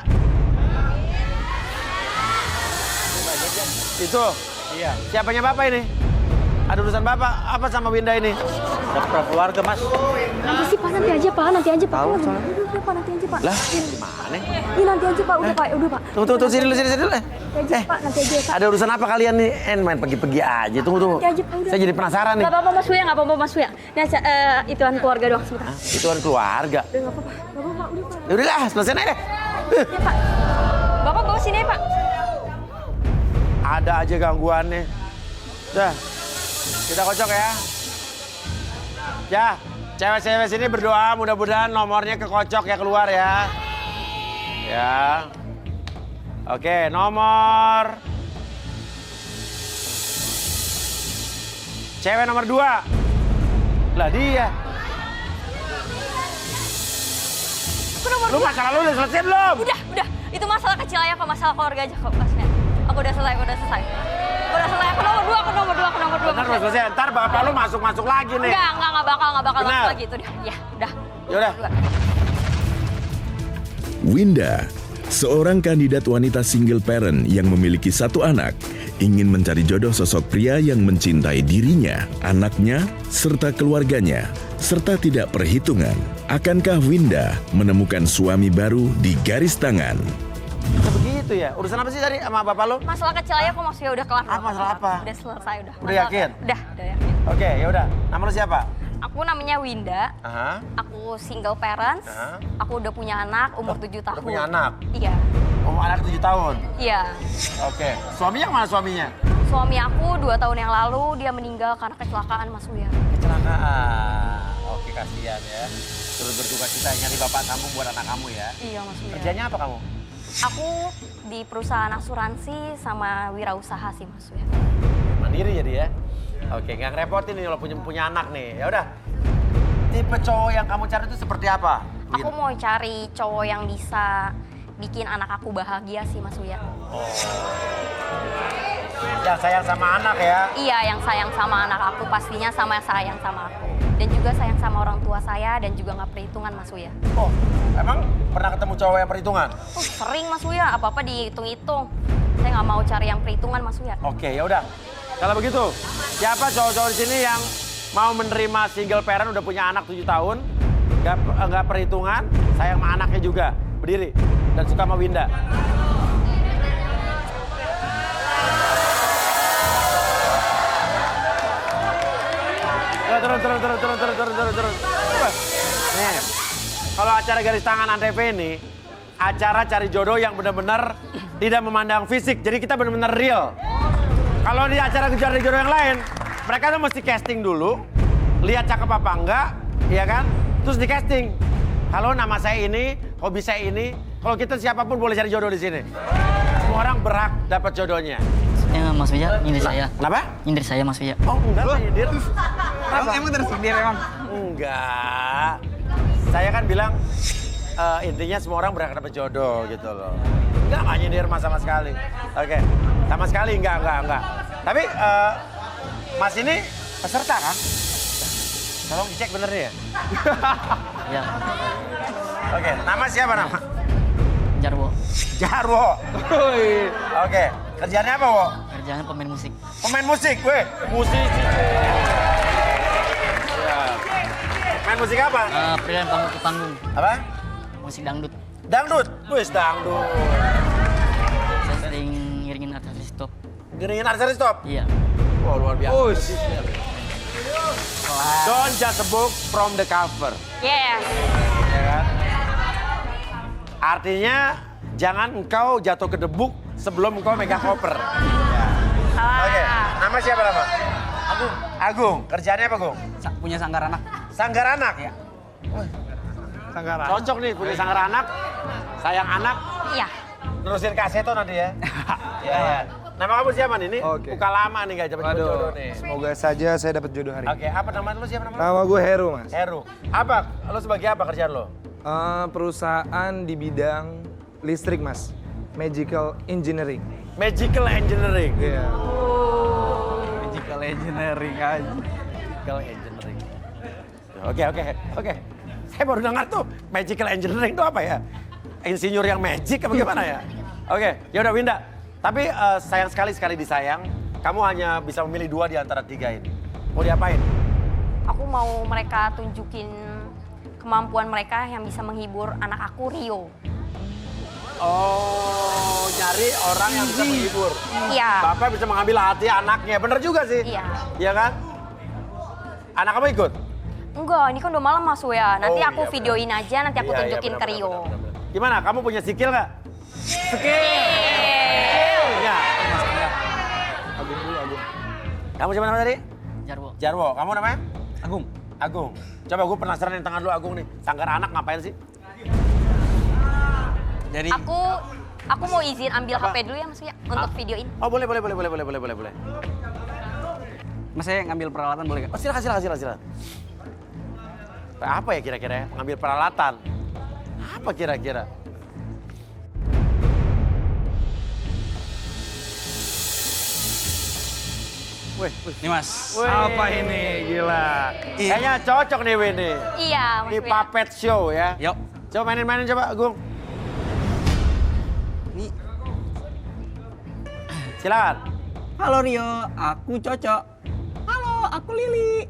Itu. Iya. Siapanya Bapak ini? Ada urusan Bapak apa sama Winda ini? Daftar keluarga, Mas. Nanti sih Pak, nanti aja Pak, nanti aja Pak. Udah Pak, nanti aja Pak. Lah, gimana? Ini nanti aja Pak, udah Pak, udah Pak. Tunggu, sini dulu. Nanti aja Pak, nanti aja Pak. Ada urusan apa kalian nih? Main pergi-pergi aja. Tunggu. Nanti aja, Pak, udah. Saya jadi penasaran nih. Gak apa-apa Mas Buya, gak apa-apa Mas Buya. Ini ituan keluarga doang sebentar. Hah? Itu kan keluarga. Udah nggak apa-apa, nggak apa-apa, udah Pak. Ya udahlah, selesaiin aja deh. Ya Pak. Bapak bawa sini ya Pak. Ada aja gangguannya. Dah, kita kocok ya. Ya, cewek-cewek sini berdoa mudah-mudahan nomornya kekocok ya keluar ya. Ya. Oke, nomor. Cewek nomor 2. Lah dia. Lu masalah lu udah selesai belum? Udah. Itu masalah kecil aja kok, masalah keluarga aja kok Mas Buya. Aku udah selesai. Aku nomor 2. Benar udah selesai. Ntar bapak lu masuk lagi nih. Enggak bakal Benar. masuk lagi itu dia. Ya, udah. Yaudah. Winda, seorang kandidat wanita single parent yang memiliki 1 anak, ingin mencari jodoh sosok pria yang mencintai dirinya, anaknya, serta keluarganya, serta tidak perhitungan. Akankah Winda menemukan suami baru di garis tangan? Bisa begitu ya? Urusan apa sih tadi sama bapak lu? Masalah kecil aja kok Mas Buya udah kelar. Apa, masalah apa? Udah selesai udah. Udah yakin? Udah yakin. Oke, ya udah. Nama lu siapa? Aku namanya Winda. Aha. Aku single parents. Aha. Aku udah punya anak umur 7 tahun. Udah punya anak? Iya. Oh, anak 7 tahun. Iya. Oke. Suaminya mana suaminya? Suami aku 2 tahun yang lalu dia meninggal karena kecelakaan Mas Buya. Kecelakaan. Oke, kasihan ya. Terus berduka cita nyari bapak sambung buat anak kamu ya. Iya Mas Buya. Kerjanya apa kamu? Aku di perusahaan asuransi sama wirausaha sih Mas Buya. Mandiri jadi ya. Oke, nggak ngerepotin nih kalau punya anak nih. Ya udah. Tipe cowok yang kamu cari itu seperti apa? Aku mau cari cowok yang bisa bikin anak aku bahagia sih Mas Buya. Yang sayang sama anak ya. Iya, yang sayang sama anak aku pastinya sama sayang sama aku. Dan juga sayang sama orang tua saya dan juga nggak perhitungan Mas Buya. Oh, emang pernah ketemu cowok yang perhitungan? Sering Mas Buya, apa-apa dihitung-hitung. Saya nggak mau cari yang perhitungan Mas Buya. Oke, ya udah. Kalau begitu, siapa cowok-cowok di sini yang mau menerima single parent udah punya anak 7 tahun, nggak perhitungan, sayang sama anaknya juga, berdiri dan suka sama Winda. Turun. Nih, kalau acara garis tangan Antv ini, acara cari jodoh yang benar-benar tidak memandang fisik. Jadi kita benar-benar real. Kalau di acara cari jodoh yang lain, mereka tuh mesti casting dulu, lihat cakep apa enggak, ya kan? Terus di casting. Kalau nama saya ini, hobi saya ini, kalau kita siapapun boleh cari jodoh di sini. Semua orang berhak dapat jodohnya. Ya, Mas Wija, nyindir saya. Kenapa? Nyindir saya, Mas Wija. Oh, enggak, nyindir. Emang tersindir emang? Enggak. Saya kan bilang intinya semua orang berhak dapat jodoh gitu loh. Enggak nyindir Mas sama sekali. Oke. Sama sekali enggak. Tapi Mas ini peserta kan? Tolong dicek bener ya. Ya. Oke, nama siapa nama? Jarwo. Jarwo. Oke, kerjaannya apa, Wo? Kerjanya pemain musik. Pemain musik, weh. Musisi. Ya. Main musik apa? Freelance panggung ke panggung. Apa? Musik dangdut. Dangdut? Wih, dangdut. Saya sering ngiringin artis top. Ngiringin artis top? Iya. Wah, luar biasa. Don't judge a book from the cover. Yes. Ya kan? Artinya, jangan engkau jatuh ke debuk sebelum engkau megang koper. Oke, nama siapa nama? Agung. Agung, kerjaannya apa, Gung? Punya sanggar anak. Sanggar anak? Iya. Sanggar anak. Cocok nih, punya sanggar anak, sayang anak, Iya. nerusin kaseto nanti ya. Iya, ya. Nama kamu siapa nih? Ini Oke. buka lama nih, gak dapat jodoh nih. Semoga saja saya dapat jodoh hari ini. Oke, apa nama lu siapa nama? Nama gue Heru, Mas. Heru. Apa? Lu sebagai apa kerjaan lo? Perusahaan di bidang listrik, Mas. Magical Engineering. Magical Engineering. Iya. Magical engineering aja. Magical Engineering. Oke. Saya baru dengar tuh Magical Engineering itu apa ya? Insinyur yang magic apa gimana ya? Oke, ya udah Winda. Tapi sayang sekali disayang, kamu hanya bisa memilih 2 di antara 3 ini. Mau diapain? Aku mau mereka tunjukin kemampuan mereka yang bisa menghibur anak aku, Rio. Oh, nyari orang yang bisa menghibur. Iya. Bapak bisa mengambil hati anaknya, bener juga sih. Iya. Iya kan? Anak kamu ikut? Enggak, ini kan udah malam Mas ya. Nanti Oh, aku iya, videoin aja, nanti aku tunjukin ke Rio. Gimana, kamu punya skill nggak? Iya. Agung dulu, Agung. Kamu siapa nama tadi? Jarwo. Jarwo, kamu namanya? Agung. Agung. Coba gue penasaran yang tangan lu Agung nih. Sanggar anak ngapain sih? Jadi Aku mau izin ambil HP dulu ya Mas ya untuk videoin. Oh boleh. Mas saya ngambil peralatan boleh nggak? Oh silakan. Apa ya kira-kira ya? Ngambil peralatan. Apa kira-kira? Wih. Nih Mas. Wih. Apa ini? Gila. Kayaknya cocok nih Winnie. Iya Mas Ini ya. puppet show ya. Yuk. Coba mainin coba Agung. Nih. Silakan. Halo Rio, aku Cocok. Halo, aku Lili.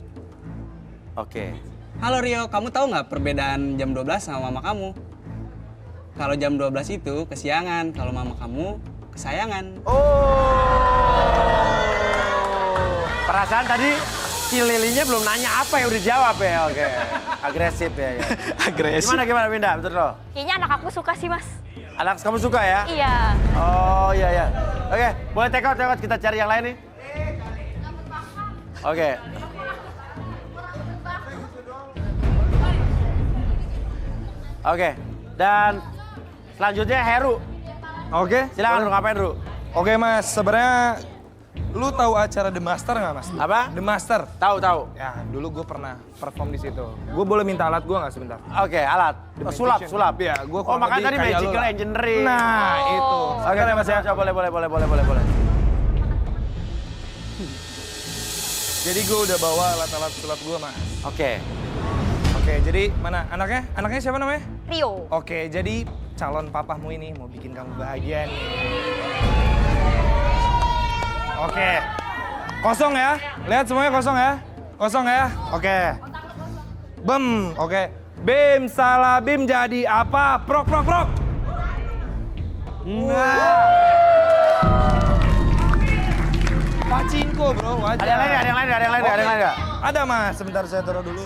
Oke. Halo Rio, kamu tahu nggak perbedaan jam 12 sama mama kamu? Kalau jam 12 itu kesiangan, kalau mama kamu kesayangan. Perasaan tadi si Lilinya belum nanya apa ya udah jawab ya. Oke. Agresif ya. Agresif. Gimana Winda? Betul loh. Kayaknya anak aku suka sih Mas. Anak kamu suka ya? Iya. Oh iya. Oke, boleh take out, kita cari yang lain nih. Oke. Oke, dan selanjutnya Heru. Oke. Silakan Ru, ngapain Ru? Oke, Mas. Sebenarnya lu tahu acara The Master nggak, Mas? Apa? The Master. Tahu. Ya, dulu gue pernah perform di situ. Gue boleh minta alat gue nggak sebentar? Oke, alat. The Sulap. Magician. Iya, gue Oh, makanya tadi Magical Engineering. Nah, itu. Oke, Mas ya. Coba boleh. Jadi gue udah bawa alat-alat sulap gue, Mas. Oke. Oke, jadi mana anaknya? Anaknya siapa namanya? Rio. Oke, jadi calon papahmu ini mau bikin kamu bahagia nih. Oke. Kosong ya. Lihat semuanya kosong ya. Kosong ya. Oke. Bem. Oke. Bim salah bim jadi apa? Prok. Nah. Pachinko, bro. Wajar. Ada yang lain nggak? Ada, Mas. Sebentar saya taruh dulu.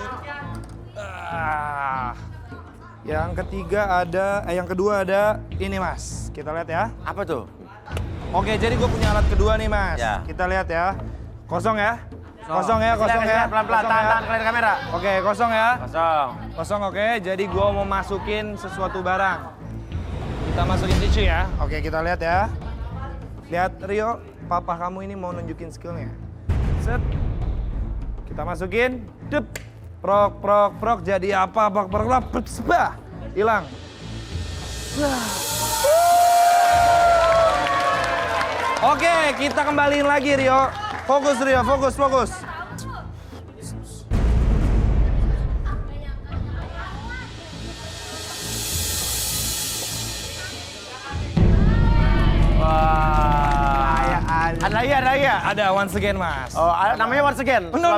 Yang ketiga ada, yang kedua ada ini, Mas. Kita lihat ya. Apa tuh? Oke, jadi gue punya alat kedua nih, Mas. Ya. Kita lihat ya. Kosong ya. Kosong ya. Pelan-pelan, tahan kalian kamera. Oke, kosong ya. Kosong. Kosong, oke. Jadi gue mau masukin sesuatu barang. Kita masukin tisu ya. Oke, kita lihat ya. Lihat, Rio. Papa kamu ini mau nunjukin skillnya. Set. Kita masukin. Dep. Prok. Jadi apa? Prok. Sebah. Hilang. Oke, kita kembaliin lagi, Rio. Fokus, Rio. Fokus. Ada iya. Ada once again, Mas. Oh, namanya once again? No.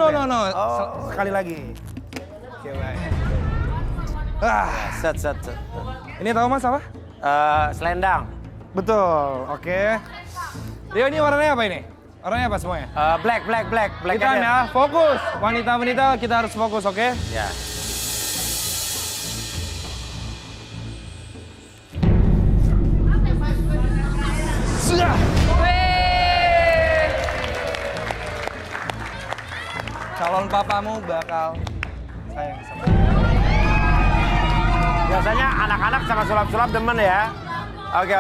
Oh. Sekali lagi. Oke, baik. Set. Ini tahu Mas apa? Selendang. Betul, oke. Rio, ini warnanya apa ini? Warnanya apa semuanya? Black. Kita ya, fokus. Wanita-wanita kita harus fokus, oke? Ya. Sudah. Calon papamu bakal sayang sama kamu. Biasanya anak-anak sama sulap-sulap demen ya. Oke.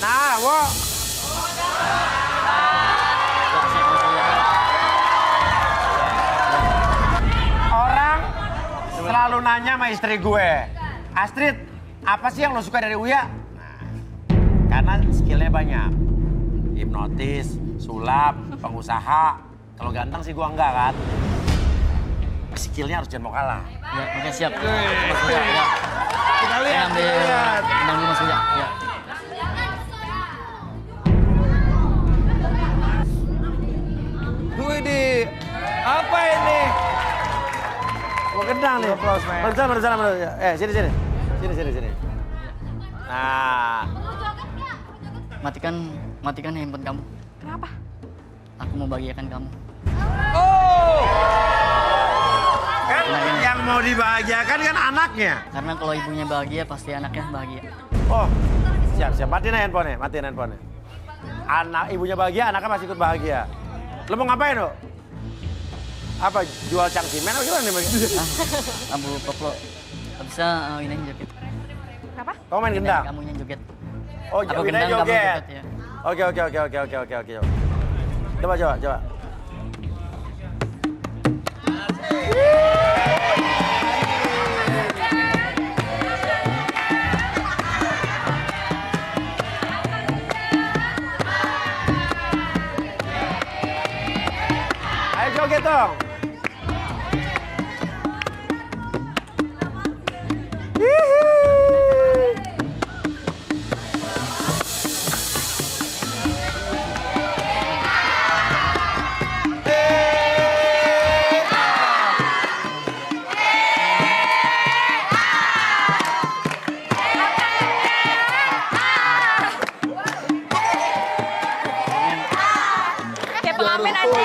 Nah, wo. Orang selalu nanya sama istri gue, Astrid, apa sih yang lo suka dari Uya? Nah, karena skillnya banyak. Hipnotis, sulap, pengusaha. Kalau ganteng sih gua enggak kan. Skillnya harus jangan mau kalah. Ya, oke siap. Mas Uya, ya. Kita lihat. Ambil Mas Uya, ya. Widih, apa ini? Gua gendang nih. Applause, man. Bersama. Sini. Nah, Matikan handphone kamu. Kenapa? Aku mau bahagiakan kamu. Oh! kan yang mau dibahagiakan kan anaknya. Karena kalau ibunya bahagia, pasti anaknya bahagia. Oh, siap. Matiin handphonenya. Anak ibunya bahagia, anaknya pasti ikut bahagia. Lo mau ngapain lo? Apa, jual cangcimen atau gimana nih? Abu koplo. Bisa ini joget. Kenapa? Kamu main gendang? Kamu yang joget. Oh, Aku Winda gendang, kamu joget. joget ya. Oke. Coba. Ayo joget dong. Kayak pengamen aja.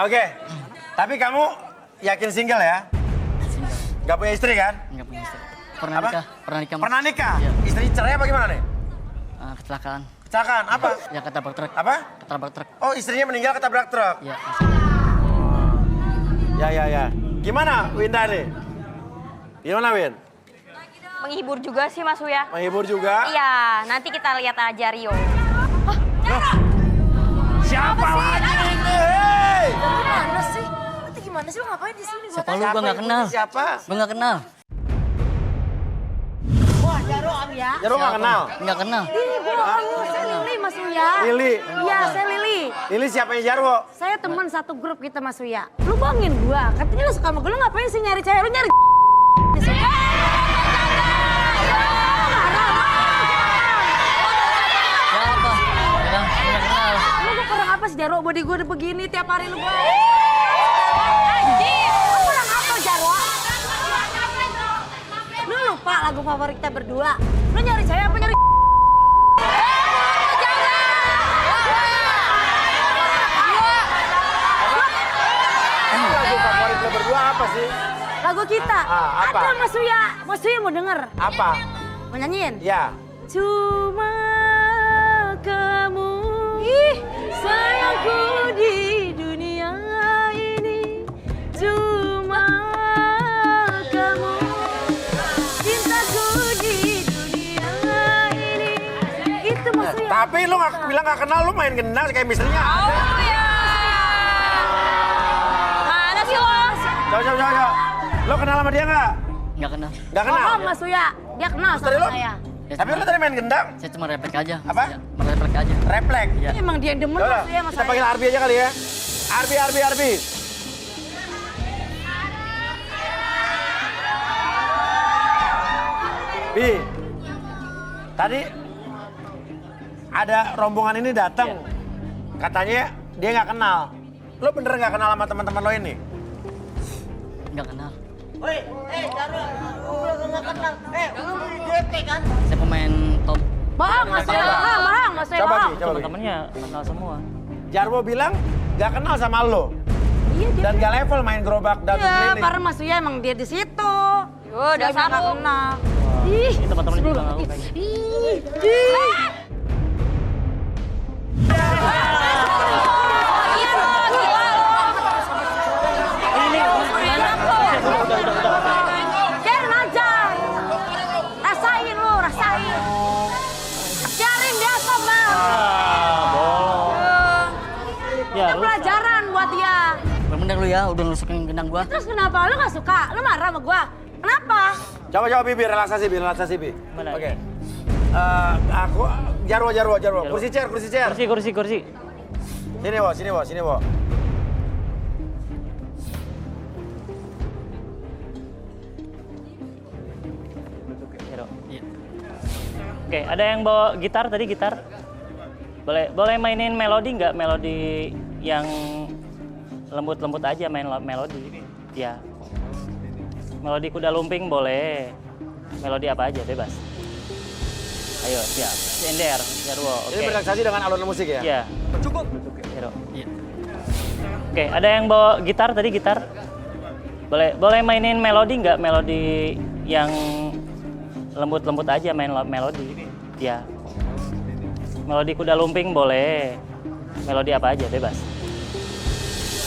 Oke, tapi kamu yakin single ya? Single. Gak punya istri kan? Enggak punya istri. Apa? Pernah nikah. Mas. Pernah nikah? Iya. Istri cerai apa gimana nih? Kecelakaan. Kecelakaan, apa? Ya ketabrak truk. Apa? Ketabrak truk. Oh, istrinya meninggal ketabrak truk? Ya. Ya. Gimana Winda nih? Gimana Win? Menghibur juga sih Mas Uya. Menghibur juga? Iya, nanti kita lihat aja Rio. Siapa lagi ini? Hei! Gimana sih? Nanti gimana sih lo ngapain di sini? Siapa lu? Gua nggak kenal. Siapa? Gua nggak kenal. Wah, Jaro Om ya. Jaro nggak kenal? Nggak kenal. Ini bohong, saya Lili Mas Uya. Lili? Iya, saya Lili. Lili siapanya Jarwo? Saya teman satu grup kita Mas Uya. Lu bohongin gua, katanya lu suka sama gua, lu ngapain sih nyari cewek? Lu nyari di sini. Siapa? Nggak kenal. Lu kurang apa sih Jaro? Body gua udah begini tiap hari lu gua. Anjir. Lu kurang apa Jaro? Lu lupa lagu favorit kita berdua. Lu nyari cewek apa nyari Lagu favorit lo berdua apa sih? lagu kita? Apa? Ada Mas Uya. Mas Uya mau denger? Apa? Mau nyanyiin? Ya. Cuma kamu sayangku di dunia ini. Cuma kamu cintaku di dunia ini. Itu Mas Uya. Tapi lu bilang gak kenal, lu main gendang kayak mistrinya. Mana sih lo? Coba. Lo kenal sama dia nggak? Nggak kenal. Nggak kenal? Bohong Mas Uya, dia kenal Terus tadi sama lo? saya. Tapi lu tadi main gendang? Saya cuma refleks aja. Apa? Refleks aja. Refleks? Iya. Emang dia demen Yaudah, Mas Uya sama kita saya. panggil Arbi aja kali ya. Arbi. Bi, tadi ada rombongan ini datang. Katanya dia nggak kenal. Lo bener nggak kenal sama teman-teman lo ini? Nggak kenal. Woi, Jarwo, lu nggak kenal. Lu di DP kan? Saya pemain top. Bohong Mas Uya, bohong Mas Uya, Coba bohong. Bi, coba Bi. Teman-temannya kenal semua. Jarwo bilang nggak kenal sama lo. Iya, dia Dan gak level main gerobak dan Iya, keliling. karena Mas Uya emang dia di situ. Yo, Saya dasar nggak lu. kenal. Ih, ini teman-teman juga ngaku kayak gitu. Biarin aja. Rasain lu, rasain. Biarin dia sama. Ya, Itu pelajaran buat dia. Bener lu ya, udah nusukin gendang gua. Terus kenapa lu nggak suka? Lu marah sama gua? Kenapa? Coba Bi, relaksasi Bi. Mana? Oke. Aku Jarwo. Kursi chair. Kursi. Sini, Wo. Hero. Oke, ada yang bawa gitar tadi, gitar? Boleh mainin melodi nggak? Melodi yang lembut-lembut aja, main melodi. Ya. Melodi Kuda Lumping boleh. Melodi apa aja, bebas. Ayo, siap. Ender, Jarwo. Oke. Ini berrelaksasi dengan alunan musik ya? Iya. Cukup. Hero. Iya. Oke, ada yang bawa gitar tadi, gitar? Boleh mainin melodi nggak? Melodi yang lembut-lembut aja, main melodi. Ya. Melodi Kuda Lumping boleh. Melodi apa aja, bebas.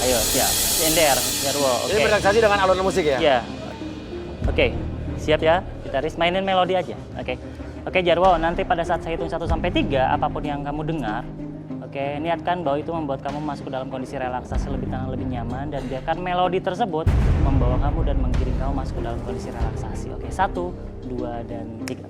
Ayo, siap. Ender, Jarwo. Oke. Ini berrelaksasi dengan alunan musik ya? Iya. Oke, siap ya, gitaris. Mainin melodi aja. Oke, Jarwo, nanti pada saat saya hitung 1 sampai 3, apapun yang kamu dengar, oke, niatkan bahwa itu membuat kamu masuk ke dalam kondisi relaksasi lebih tenang, lebih nyaman, dan biarkan melodi tersebut membawa kamu dan menggiring kamu masuk ke dalam kondisi relaksasi. Oke, 1, 2, dan 3.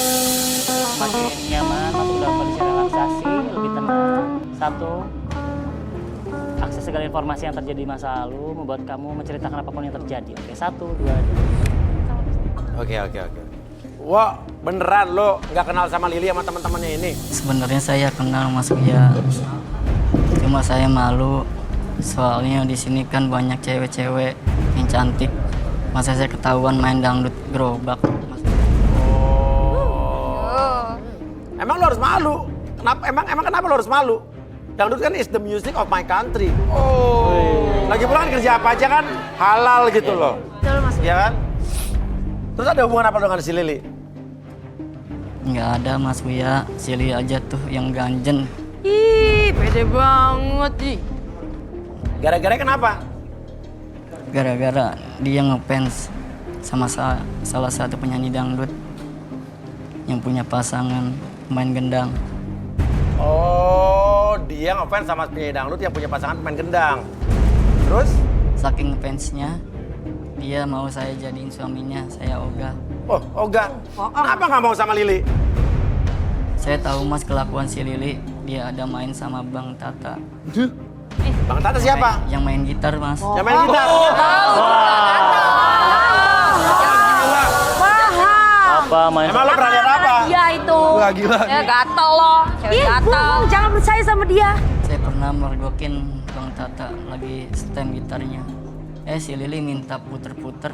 Semakin nyaman, masuk ke dalam kondisi relaksasi, lebih tenang. 1, akses segala informasi yang terjadi di masa lalu, membuat kamu menceritakan apapun yang terjadi. Oke, 1, 2, dan Oke. Wah, beneran lo nggak kenal sama Lili sama teman-temannya ini? Sebenarnya saya kenal Mas Uya. Cuma saya malu. Soalnya di sini kan banyak cewek-cewek yang cantik. Masa saya ketahuan main dangdut gerobak. Emang lo harus malu? Emang kenapa lo harus malu? Dangdut kan is the music of my country. Lagi pula kan kerja apa aja kan halal gitu loh. Betul Mas Uya. Iya kan? Terus ada hubungan apa dengan si Lili? Nggak ada Mas Uya, Sili aja tuh yang ganjen. Ih, pede banget ih. Gara-gara kenapa? Gara-gara dia ngefans sama salah satu penyanyi dangdut yang punya pasangan main gendang. Oh, dia ngefans sama penyanyi dangdut yang punya pasangan pemain gendang. Terus? Saking fansnya, dia mau saya jadiin suaminya, saya ogah. Oh, Oga. Kenapa nggak mau sama Lili? Saya tahu Mas kelakuan si Lili, dia ada main sama Bang Tata. Bang Tata siapa? Yang main gitar, Mas. Yang main gitar? apa main? Emang lo pernah lihat apa? Dia itu. Wah, gila. Ya gatel lo, cewek Ih, gatel. bohong, jangan percaya sama dia. Saya pernah mergokin Bang Tata lagi stem gitarnya. Si Lili minta puter-puter.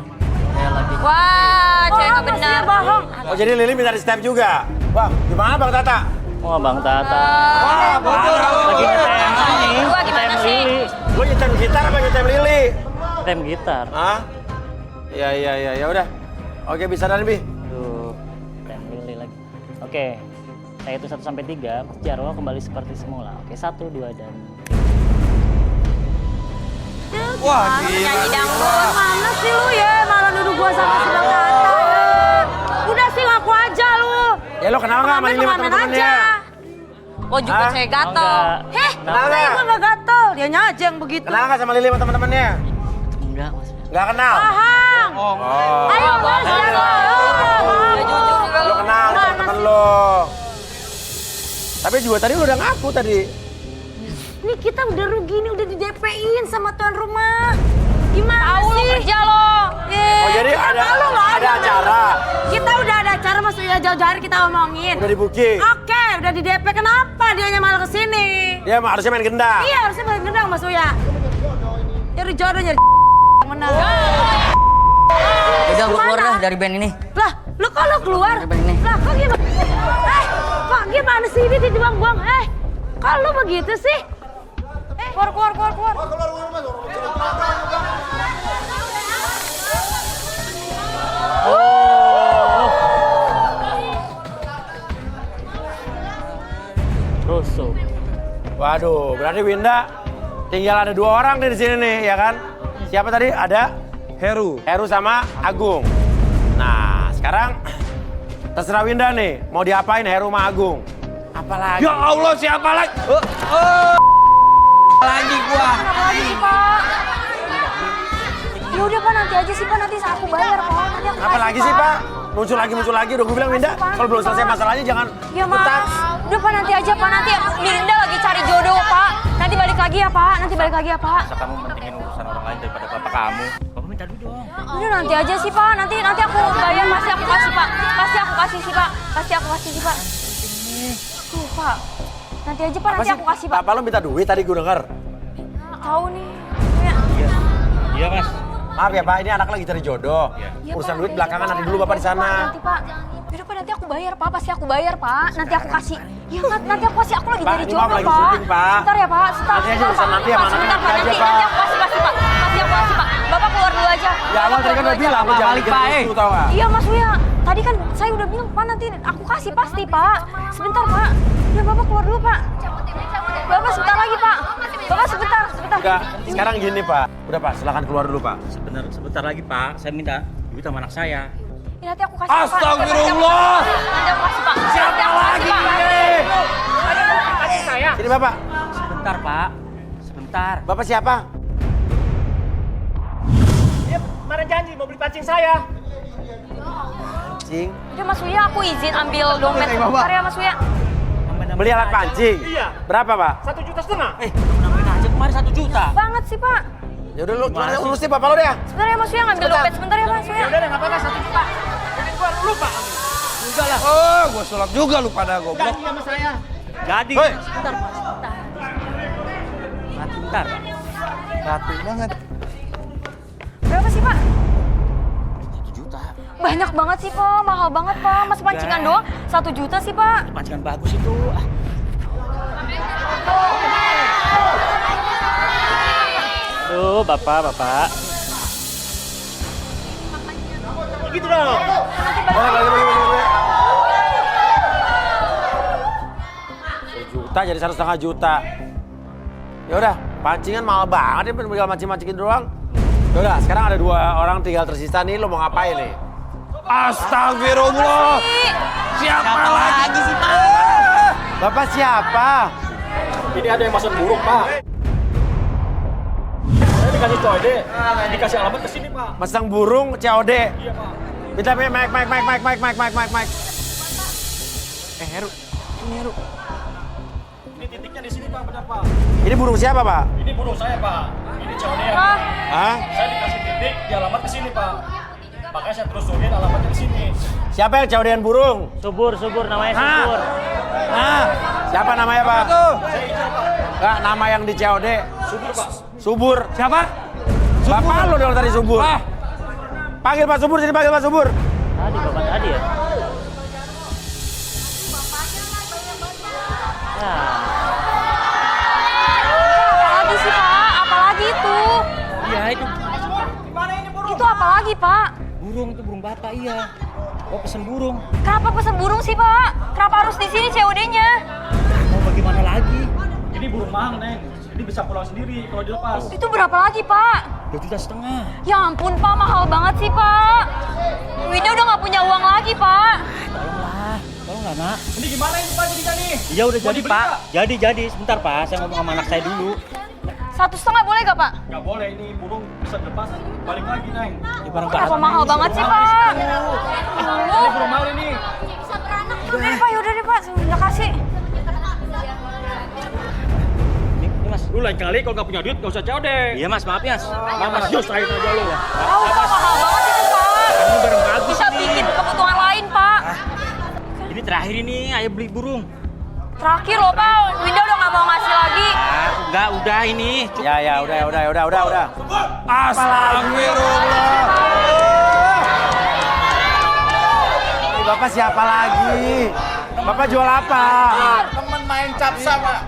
Saya lagi... Wah, cewek nggak Mas, dia benar. bohong. Oh, jadi Lili minta di step juga? Wah, gimana Bang Tata? Wah, Bang Tata. Wah, bocor. Lagi nyetem ini, Gua nyetem gimana sih? Lili. Lo nyetem gitar apa nyetem Lili? Nyetem gitar. Hah? Ya udah. Oke, bisa dan Bi. Tuh, nyetem Lili lagi. Oke, saya itu 1 sampai 3, Jarwo kembali seperti semula. Oke, 1, 2, dan... Wah, gila. Nyanyi dangdut. Mana sih lu ya? Malah nuduh gua sama si Bang Tata ya. Udah sih ngaku aja lu. Ya lo lo kenal nggak sama Lili sama temen-temennya? Lo juga Hah? saya gatel. Heh, Kenal nggak? gue gak gatel. Dianya aja yang begitu. Kenal nggak sama Lili sama temen-temennya? Enggak, Mas. Nggak kenal? Paham. Oh. Ayo, Mas. Lo kenal sama temen lo. Tapi juga tadi lo udah ngaku tadi. Ini kita udah rugi nih, udah di DP-in sama tuan rumah. Gimana Tahu sih? lu kerja lo. Oh jadi ada acara? Kita udah ada acara, Mas Uya, jauh-jauh hari kita omongin. Udah di booking? Oke, udah di DP. Kenapa dia malah kesini? Dia harusnya main gendang. Iya, harusnya main gendang, Mas Uya. Nyari jodoh, nyari menang. Udah, gue keluar dah dari band ini. Lah, lu kok lu keluar? Dari band ini. Lah, kok gimana? Kok gimana sih ini dibuang-buang? Kok lu begitu sih? Keluar. Rusuh. Waduh, berarti Winda tinggal ada 2 orang nih di sini nih, ya kan? Siapa tadi? Ada Heru. Heru sama Agung. Nah, sekarang terserah Winda nih, mau diapain Heru sama Agung? Apalagi? Ya Allah, siapa lagi? Lagi gua. Kenapa lagi sih, Pak? Ya udah, Pak, nanti aja sih, Pak. Nanti aku bayar, Pak. Nanti aku Apa kasih, lagi sih, Pak? Muncul lagi. Udah gue bilang Winda, kalau belum selesai masalahnya jangan Ya, Mas. utang. Udah, Pak, nanti aja, Pak. Nanti Mirinda lagi cari jodoh, Pak. Nanti balik lagi ya, Pak. Nanti balik lagi ya, Pak. Masa kamu pentingin urusan orang lain daripada bapak kamu? Bapak minta duit dong. Udah, nanti aja sih, Pak. Nanti aku bayar, pasti aku kasih, Pak. Pasti aku kasih sih, Pak. Pasti aku kasih sih, Pak. Tuh, Pak. Nanti aja, Pak. Nanti aku kasih, Pak. Bapak lo minta duit tadi gue denger. Tahu nih. Iya, Mas. Maaf ya Pak, ini anak lagi cari jodoh. Iya, Urusan Pak. duit belakangan, nanti dulu Bapak di sana. Nanti, Pak. Yaudah, Pak, nanti aku bayar, Pak. Pasti aku bayar, Pak. Nanti aku kasih. Ya, nanti aku kasih. Aku lagi Pak, cari ini jodoh, Mam Pak. lagi syuting, Pak. Sebentar ya, Pak. Sebentar. Nanti aja sebentar, urusan Pak. nanti ya, Pak, Mam. sebentar, Pak. Nanti aja, Nanti Pak. aku kasih, Pak. Pasti aku kasih, Pak. Bapak keluar dulu aja. Ya awal tadi kan udah bilang, aku jangan bikin rusuh tau gak? Iya, Mas Uya. Tadi kan saya udah bilang, Pak, nanti aku kasih pasti, Pak. Sebentar, Pak. Ya, Bapak keluar dulu, Pak. Bapak sebentar lagi, Pak. Bapak sebentar. Enggak, sekarang gini Pak. Udah Pak, silakan keluar dulu Pak. Sebentar lagi, Pak. Saya minta duit sama anak saya. Ya, nanti aku kasih, Pak. Astagfirullah. Nanti aku kasih, Pak. Siapa lagi ini? Kasih saya. Ini Bapak. Sebentar, Pak. Sebentar. Bapak siapa? Dia kemarin janji mau beli pancing saya. Cing. Udah, Mas Uya, aku izin ambil dompet sebentar ya, Mas Uya. Beli alat pancing? Iya. Berapa Pak? 1,5 juta. Nambahin aja kemarin 1 juta. Banget sih, Pak. Ya udah lu urus sih Bapak lo deh. Sebentar ya, Mas Uya, ngambil dompet sebentar ya, Mas Uya. Ya udah deh, nggak apa-apa 1 juta. Jadi gua lupa. Enggak lah. Oh, gua sulap juga lu pada goblok. Janji sama saya. Jadi. Hei. Sebentar, Pak. Sebentar, Pak. Rapi banget. Berapa sih, Pak? 1 juta. Banyak banget sih, Pak. Mahal banget, Pak. Mas pancingan doang 1 juta sih, Pak. Pancingan bagus itu. Aduh, Bapak. Gitu dong. Boleh. 1 juta jadi 1,5 juta. Ya udah, pancingan mahal banget ya tinggal mancing-mancingin doang. Ya udah, sekarang ada 2 orang tinggal tersisa nih, lo mau ngapain nih? Astagfirullah. Siapa lagi sih Pak? Bapak siapa? Ini ada yang maksud buruk, Pak. Saya dikasih COD, dikasih alamat ke sini, Pak. Masang burung COD. Iya, Pak. Minta mic. Heru. Ini Heru. Ini titiknya di sini, Pak, benar, Pak. Ini burung siapa, Pak? Ini burung saya, Pak. Ini COD ya. Hah? Saya dikasih titik di alamat ke sini, Pak. Makanya saya terusin alamatnya ke sini. Siapa yang COD-an burung? Subur, namanya Subur. Siapa namanya, Pak? Enggak, nama yang di COD. Subur, Pak. Subur. Siapa? Bapak lo dong tadi Subur. Panggil Pak Subur, sini panggil Pak Subur. Tadi, Bapak tadi ya? Apalagi sih, Pak? Apalagi itu? Iya, itu. Itu apalagi, Pak? Burung, itu burung Bapak, iya. Oh, pesen burung. Kenapa pesen burung sih, Pak? Kenapa harus di sini COD-nya? Mau bagaimana lagi? Ini burung mahal, Neng. Ini bisa pulang sendiri kalau dilepas. Itu berapa lagi, Pak? 2,5 juta. Ya ampun, Pak. Mahal banget sih, Pak. Wida udah nggak punya uang lagi, Pak. Tolong lah, Nak. Ini gimana ini Pak jadinya nih? Iya udah Mau jadi, dibeli, Pak. Pak? Jadi. Sebentar, Pak. Saya ngomong sama anak saya dulu. 1,5 boleh gak, Pak? Nggak boleh, ini burung bisa lepas. Balik lagi, Neng. Ini barang Kenapa mahal banget sih, Pak? Ini burung mahal ini. Udah deh, Pak. Yaudah deh, Pak. Udah kasih. Ini Mas. Lu lain kali kalau nggak punya duit nggak usah codek. Iya, Mas. Maaf ya. Mas Yus aja lu ya. Tahu, Pak. Mahal banget itu, Pak. Ini barang bagus. Bisa bikin kebutuhan lain, Pak. Ini terakhir ini ayo beli burung. Terakhir loh, Pak. Winda udah nggak mau ngasih lagi. Enggak, udah ini. Ya, udah. Astagfirullah. Ini Bapak siapa lagi? Bapak jual apa? Temen main capsa, Pak.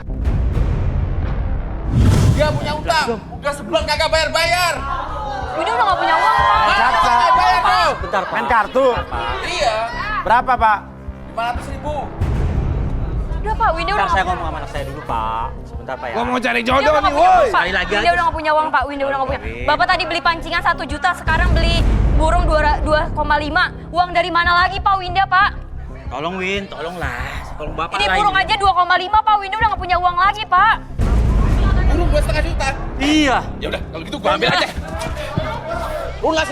Dia punya utang. Udah sebulan kagak bayar-bayar. Winda udah nggak punya uang, Pak. Capsa. Bayar kau. Bentar, Pak. Main kartu. Iya. Berapa, Pak? 500.000. Udah, Pak. Winda udah Bentar, saya nggak ngomong sama anak saya dulu, Pak. Sebentar, Pak ya. Gua mau cari Winda jodoh udah nih, nggak punya woi. uang, Pak. Sekali lagi Winda aja. udah nggak punya uang, Pak. Winda udah nggak punya. Wih. Bapak tadi beli pancingan 1 juta, sekarang beli burung 2,5. Uang dari mana lagi, Pak Winda, Pak? Tolong, Win. Tolonglah. Tolong Bapak Ini lah burung aja 2,5, Pak. Winda udah nggak punya uang lagi, Pak. Burung 2,5 juta. Iya. Ya udah, kalau gitu gua ambil aja. Lunas.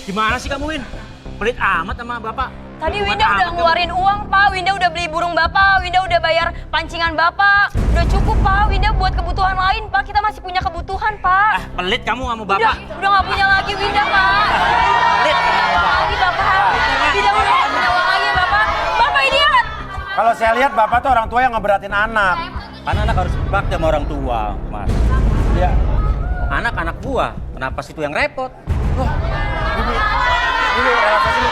Gimana sih kamu, Win? Pelit amat sama Bapak. Tadi Pelit Winda amat udah kamu. ngeluarin uang, Pak. Winda udah beli burung Bapak. Winda udah bayar pancingan Bapak. Udah cukup, Pak. Winda buat kebutuhan lain, Pak. Kita masih punya kebutuhan, Pak. Pelit kamu sama Bapak. Udah nggak punya lagi Winda, Pak. Pelit. Lagi, Bapak. Winda udah nggak punya uang lagi, Bapak. Bapak idiot. Kalau saya lihat Bapak tuh orang tua yang ngeberatin anak. Kan anak harus berbakti sama orang tua, Mas. Ya. Anak-anak gua, kenapa situ yang repot? Ini relaksasi.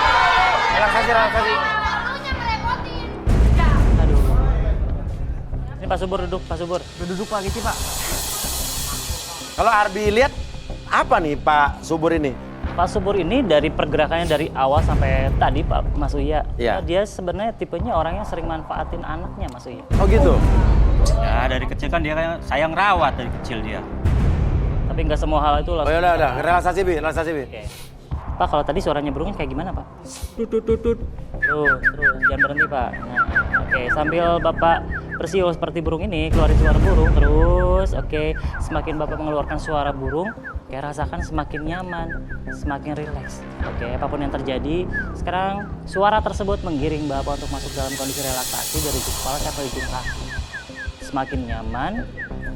Aduh. Ini Pak Subur duduk, Pak Subur. Duduk lagi sih, Pak. Kalau Arbi lihat apa nih Pak Subur ini? Pak Subur ini dari pergerakannya dari awal sampai tadi Pak Mas Uya, Iya. dia sebenarnya tipenya orang yang sering manfaatin anaknya Mas Uya. Oh gitu? Ya dari kecil kan dia kayak sayang rawat dari kecil dia. Tapi nggak semua hal itu Oh langsung. udah, relaksasi Bi. Oke. Pak kalau tadi suaranya burungnya kayak gimana Pak? Tut. Terus, jangan berhenti Pak. Nah, oke, sambil Bapak bersiul seperti burung ini, keluarin suara burung terus. Oke, semakin Bapak mengeluarkan suara burung, kayak rasakan semakin nyaman, semakin rileks. Oke, apapun yang terjadi, sekarang suara tersebut menggiring Bapak untuk masuk dalam kondisi relaksasi dari ujung kepala sampai ujung kaki. Semakin nyaman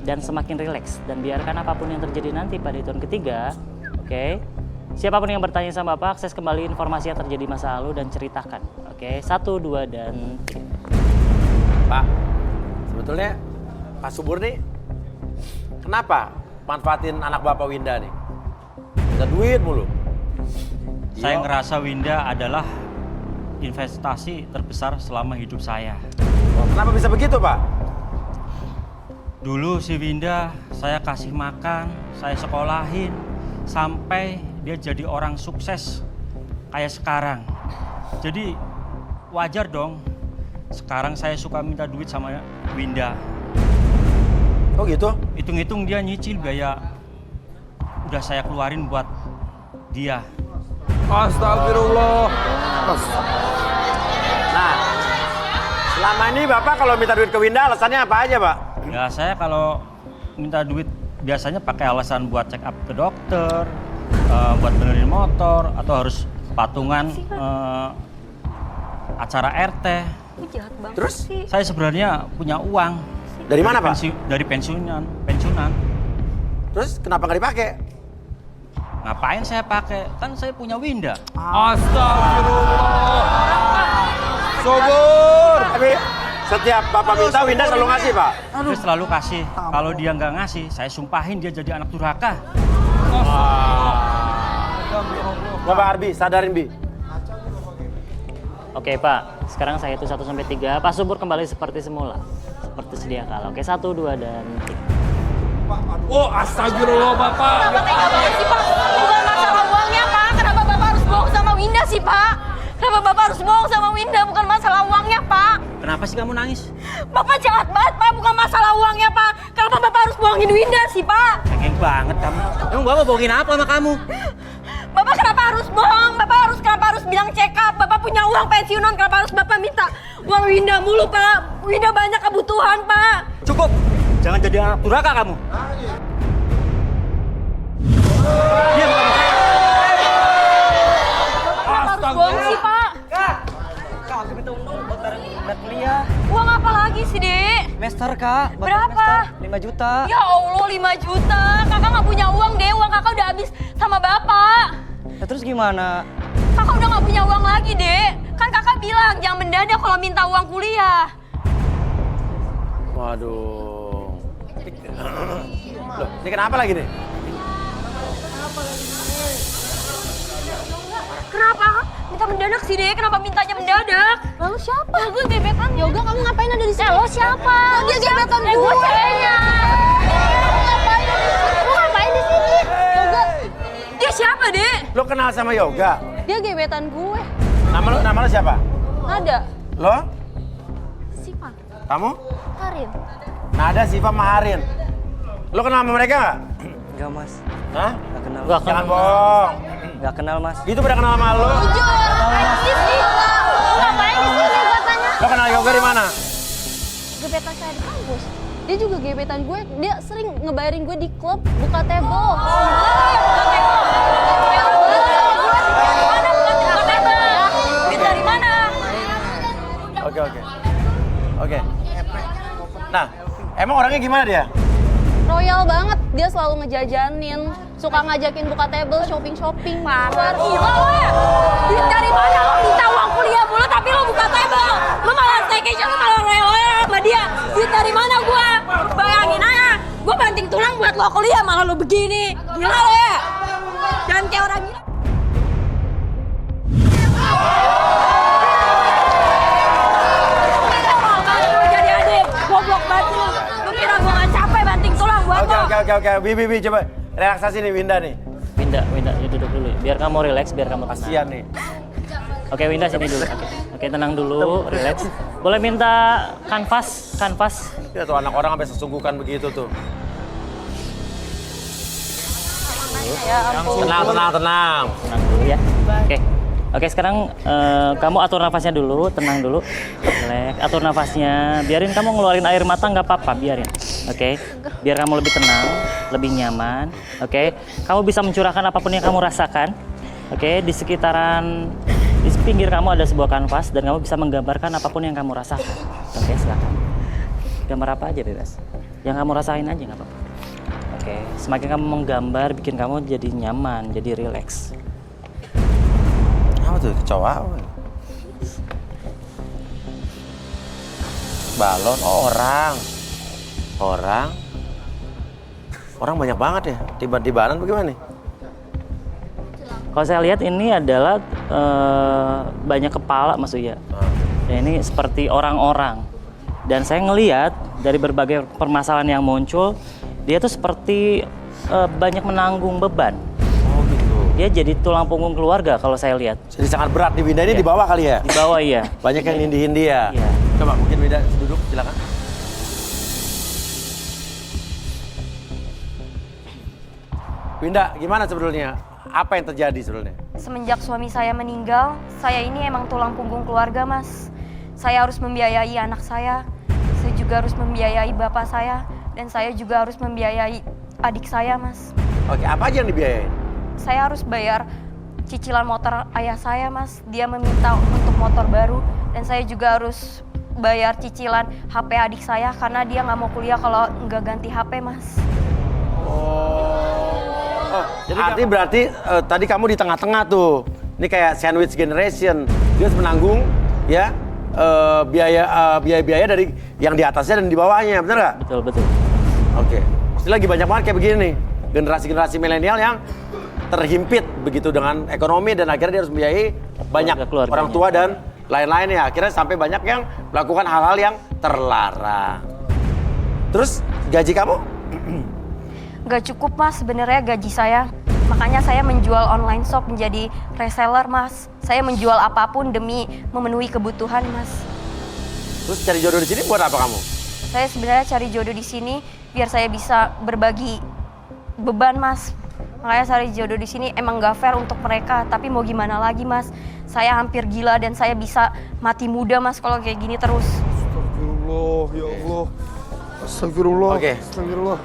dan semakin rileks. Dan biarkan apapun yang terjadi nanti pada hitungan ketiga, oke? Siapapun yang bertanya sama Bapak, akses kembali informasi yang terjadi masa lalu dan ceritakan. Oke, 1, 2, dan 3. Pak, sebetulnya Pak Subur nih kenapa manfaatin anak Bapak Winda nih? Minta duit mulu. Saya ngerasa Winda adalah investasi terbesar selama hidup saya. Oh, kenapa bisa begitu Pak? Dulu si Winda saya kasih makan, saya sekolahin, sampai dia jadi orang sukses kayak sekarang. Jadi wajar dong sekarang saya suka minta duit sama Winda. Oh gitu? Hitung-hitung dia nyicil biaya udah saya keluarin buat dia. Astagfirullah. Nah, selama ini Bapak kalau minta duit ke Winda alasannya apa aja Pak? Ya saya kalau minta duit biasanya pakai alasan buat check up ke dokter, buat benerin motor, atau harus patungan acara RT. Jahat banget. Terus? Saya sebenarnya punya uang. Dari mana Pak? Dari pensiunan. Terus kenapa nggak dipakai? Ngapain saya pakai? Kan saya punya Winda. Astagfirullah. Subur. Tapi setiap Bapak minta Winda selalu ngasih Pak? Dia selalu kasih. Kalau dia nggak ngasih, saya sumpahin dia jadi anak durhaka. Bapak Arbi, sadarin Bi. Oke Pak, sekarang saya hitung 1 sampai 3. Pak Subur kembali seperti semula. Seperti sedia kala. Oke, 1, 2, dan 3. Oh, astagfirullah Bapak. Bapak tega banget sih, Pak. Bukan masalah uangnya, Pak. Kenapa Bapak harus bohong sama Winda sih, Pak? Kenapa Bapak harus bohong sama Winda? Bukan masalah uangnya, Pak. Kenapa sih kamu nangis? Bapak jahat banget, Pak. Bukan masalah uangnya, Pak. Kenapa Bapak harus bohongin Winda sih, Pak? Cengeng banget kamu. Emang Bapak bohongin apa sama kamu? Bapak kenapa harus bohong? Kenapa harus bilang check up? Bapak punya uang pensiunan, kenapa harus Bapak minta uang Winda mulu, Pak? Winda banyak kebutuhan, Pak. Cukup, jangan jadi anak durhaka kamu. Diam kamu. Harus bohong sih, Pak. Kak, aku minta uang buat barang kuliah. Uang apa lagi sih, Dek? Semester, Kak. Berapa? 5 juta. Ya Allah, 5 juta. Kakak nggak punya uang, deh. Uang kakak udah habis sama Bapak. Ya, terus gimana? Kakak udah nggak punya uang lagi, Dek. Kan kakak bilang jangan mendadak kalau minta uang kuliah. Waduh. Loh, ini kenapa lagi nih? Kenapa? Minta mendadak sih, Dek. Kenapa mintanya mendadak? Lalu siapa? Gue gebetan. Yoga, kamu ngapain ada di sini? Lo siapa? Dia gebetan gue. Gue ceweknya. Lo ngapain di sini? Yoga. Dia siapa, Dek? Lo kenal sama Yoga? Dia gebetan gue. Nama lo siapa? Ada. Lo? Siapa? Kamu? Karin. Nada, Siva, Maharin. Lo kenal sama mereka nggak? Enggak, Mas. Hah? Enggak kenal. Jangan bohong. Enggak kenal, Mas. Gitu pada kenal sama lo. Ngapain di sini? Gue tanya. Lo kenal Yoga di mana? Gebetan saya di kampus. Dia juga gebetan gue. Dia sering ngebayarin gue di klub buka table. Dari mana? Oke. Nah, emang orangnya gimana dia? Royal banget. Dia selalu ngejajanin. Suka ngajakin buka table, shopping-shopping. Marah. Gila lo ya? Duit dari mana lo minta uang kuliah mulu tapi lo buka table? Lo malah staycation, lo malah royal sama dia. Duit dari mana gua? Bayangin aja. Gua banting tulang buat lo kuliah malah lo begini. Gila lo ya? Jangan kayak orang gila. Jadi adik, goblok banget lo. Lu kira gua gak capek banting tulang buat lo? Oke. Bibi, coba relaksasi nih Winda nih. Winda, ya duduk dulu. Biar kamu relax, biar kamu tenang. Kasian nih. Oke, Winda sini dulu. Oke, tenang dulu, relax. Boleh minta kanvas? Ya tuh anak orang sampai sesungguhkan begitu tuh. Tenang. Tenang dulu ya. Oke, sekarang kamu atur nafasnya dulu, tenang dulu. Relax, atur nafasnya. Biarin kamu ngeluarin air mata nggak apa-apa, biarin. Oke, biar kamu lebih tenang, lebih nyaman. Oke, kamu bisa mencurahkan apapun yang kamu rasakan. Oke, di pinggir kamu ada sebuah kanvas dan kamu bisa menggambarkan apapun yang kamu rasakan. Oke, silakan. Gambar apa aja bebas. Yang kamu rasain aja nggak apa-apa. Oke, semakin kamu menggambar, bikin kamu jadi nyaman, jadi rileks. Apa tuh kecoa? Balon orang banyak banget ya. Tiba-tibaan bagaimana nih? Kalau saya lihat ini adalah banyak kepala Mas Uya. Dan ini seperti orang-orang. Dan saya ngelihat dari berbagai permasalahan yang muncul, dia tuh seperti banyak menanggung beban. Oh gitu. Dia jadi tulang punggung keluarga kalau saya lihat. Jadi sangat berat di Winda ini, di bawah kali ya? Di bawah iya. Banyak yang nindihin dia. Iya. Coba mungkin Winda duduk, silakan. Winda, gimana sebetulnya? Apa yang terjadi sebetulnya? Semenjak suami saya meninggal, saya ini emang tulang punggung keluarga, Mas. Saya harus membiayai anak saya juga harus membiayai bapak saya, dan saya juga harus membiayai adik saya, Mas. Oke, apa aja yang dibiayain? Saya harus bayar cicilan motor ayah saya, Mas. Dia meminta untuk motor baru, dan saya juga harus bayar cicilan HP adik saya karena dia nggak mau kuliah kalau nggak ganti HP, Mas. Jadi berarti tadi kamu di tengah-tengah tuh. Ini kayak sandwich generation. Dia harus menanggung ya biaya-biaya dari yang di atasnya dan di bawahnya, bener nggak? Betul. Oke. Pasti lagi banyak banget kayak begini nih. Generasi-generasi milenial yang terhimpit begitu dengan ekonomi dan akhirnya dia harus membiayai banyak orang tua dan lain-lain ya. Akhirnya sampai banyak yang melakukan hal-hal yang terlarang. Terus gaji kamu? Gak cukup, Mas, sebenarnya gaji saya. Makanya saya menjual online shop menjadi reseller, Mas. Saya menjual apapun demi memenuhi kebutuhan, Mas. Terus cari jodoh di sini buat apa kamu? Saya sebenarnya cari jodoh di sini biar saya bisa berbagi beban, Mas. Makanya cari jodoh di sini emang gak fair untuk mereka. Tapi mau gimana lagi Mas? Saya hampir gila dan saya bisa mati muda Mas kalau kayak gini terus. Astagfirullah, ya Allah. Astagfirullah. Oke. Astagfirullah.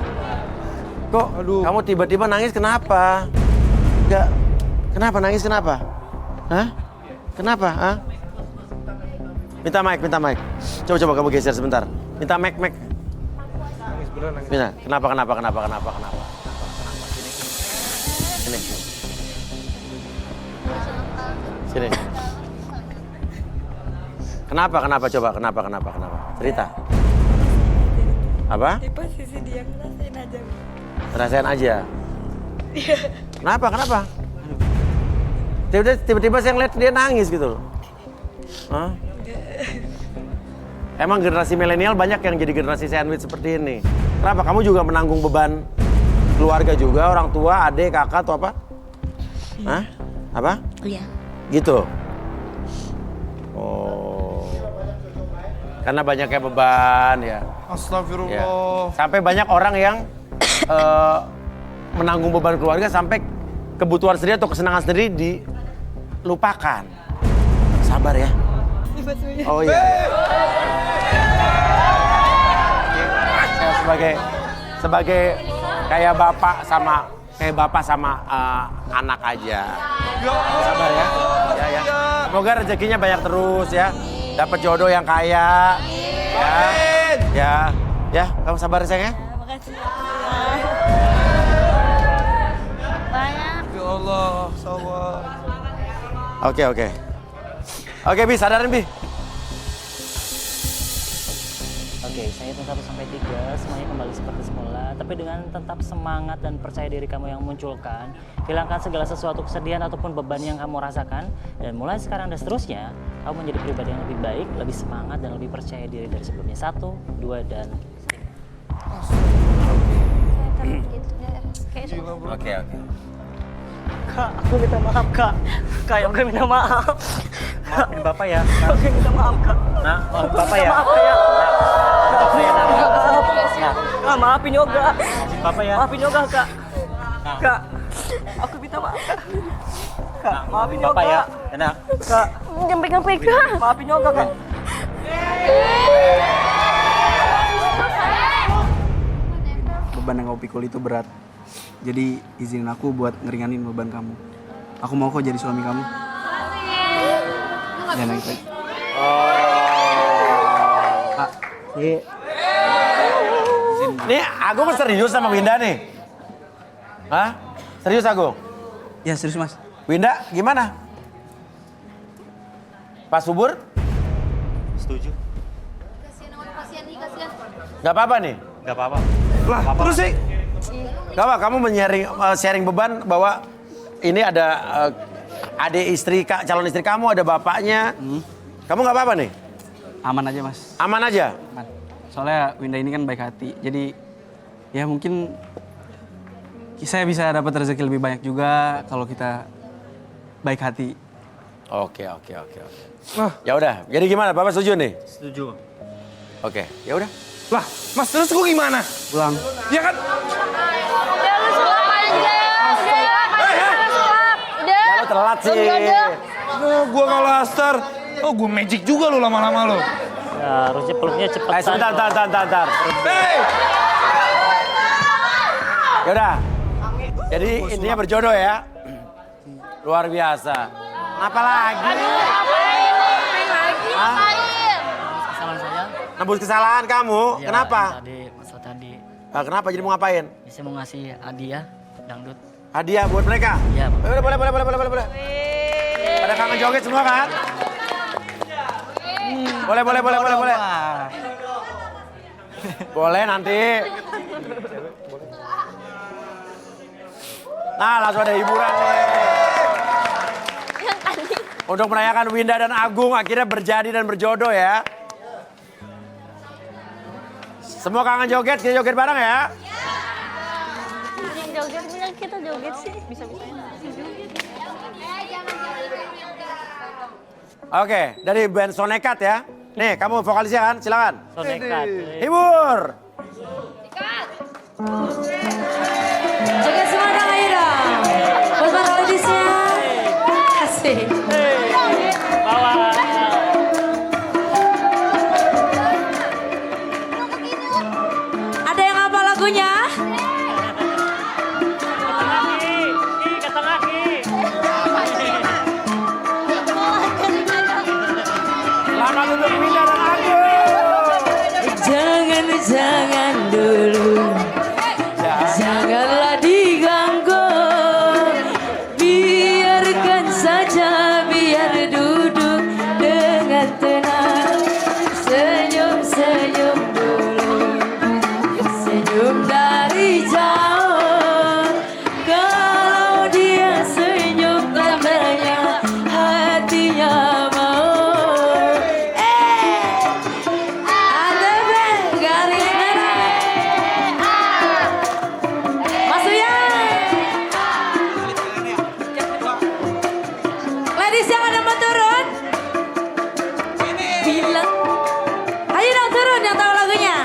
Kok kamu tiba-tiba nangis kenapa? Enggak. Kenapa nangis kenapa? Hah? Kenapa? Hah? Minta mic. Coba kamu geser sebentar. Minta mic. Nangis beneran nangis. Minta. Kenapa? Sini. Kenapa? Coba, kenapa? Cerita. Apa? Di posisi dia ngerasain aja. Ngerasain aja? Iya. Kenapa? Tiba-tiba saya ngeliat dia nangis gitu loh. Hah? Emang generasi milenial banyak yang jadi generasi sandwich seperti ini. Kenapa? Kamu juga menanggung beban keluarga juga, orang tua, adik, kakak, atau apa? Hah? Apa? Iya. Gitu? Oh. Karena banyaknya beban ya. Astagfirullah. Ya. Sampai banyak orang yang menanggung beban keluarga sampai kebutuhan sendiri atau kesenangan sendiri dilupakan. Sabar ya. Oh iya. Saya sebagai kayak bapak sama anak aja. Sabar ya. Ya. Semoga rezekinya banyak terus ya. Dapat jodoh yang kaya. Ya, kamu sabar sayang ya. Makasih. Ya Allah, sabar. Oke, Bi, sadarin, Bi. Oke, saya hitung 1 sampai 3, semuanya kembali seperti semula. Tapi dengan tetap semangat dan percaya diri kamu yang munculkan, hilangkan segala sesuatu kesedihan ataupun beban yang kamu rasakan. Dan mulai sekarang dan seterusnya, kamu menjadi pribadi yang lebih baik, lebih semangat, dan lebih percaya diri dari sebelumnya. 1, 2, dan 3. Oke. Kak, aku minta maaf, Kak. Kak, aku minta maaf. Maafin Bapak ya. Aku minta maaf, Kak. Nah, Bapak ya. Maaf ya. Kak, maafin Yoga. Bapak ya. Maafin Yoga, Kak. Kak, aku minta maaf, Kak. Kak, maafin Yoga. Bapak ya. Enak. Kak, Jangan pegang-pegang Kak. maafin Yoga, Kak. Beban yang kau pikul itu berat. Jadi izinin aku buat ngeringanin beban kamu. Aku mau kok jadi suami kamu. Jangan nangis lagi. Kak, Nih, Agung serius sama Winda nih? Hah? Serius Agung? Ya serius Mas. Winda, gimana? Pak Subur? Setuju. Gak apa-apa nih? Gak apa-apa. Lah, terus sih? Gak apa, kamu sharing beban bahwa ini ada adik istri, calon istri kamu, ada bapaknya. Kamu gak apa-apa nih? Aman aja Mas. Aman aja? Aman. Soalnya Winda ini kan baik hati. Jadi ya mungkin saya bisa dapat rezeki lebih banyak juga kalau kita baik hati. Oke. Ya udah, jadi gimana? Bapak setuju nih? Setuju. Oke, ya udah. Lah, Mas terus gue gimana? Pulang. Ya kan? Udah lu sulap aja. Udah. Ya lo telat sih. Gue kalah Aster. Oh, gue magic juga lo lama-lama lo. Ya, harusnya peluknya cepetan. Sebentar. Yaudah, jadi intinya berjodoh ya. Luar biasa. Apa lagi? Hah? Kesalahan saya. Nembus kesalahan kamu? Ya, Kenapa? Masalah tadi. Kenapa? Jadi mau ngapain? Saya mau ngasih hadiah dangdut. Hadiah buat mereka? Iya, Pak. Boleh. Pada kangen joget semua kan? Boleh. Boleh nanti. Nah, langsung ada hiburan nih. Untuk merayakan Winda dan Agung akhirnya berjadi dan berjodoh ya. Semua kangen joget, kita joget bareng ya. Yang joget punya kita joget sih. Bisa-bisanya. Oke, dari band Sonekat ya. Nih, kamu vokalisnya kan? Silakan. Sonekat. Hibur. Joget semua dong, ayo dong. Asik. Bawa. Ada yang apa lagunya? Selamat untuk Winda dan Agus. Jangan dulu, janganlah diganggu. Biarkan saja, biar duduk dengan tenang. Senyum-senyum dulu, senyum dari jauh. Kalau dia senyum tandanya hatinya mau. Ada garis merah. Mas Uya. Ladies yang ada mau turun? Bilang. Ayo dong turun yang tahu lagunya.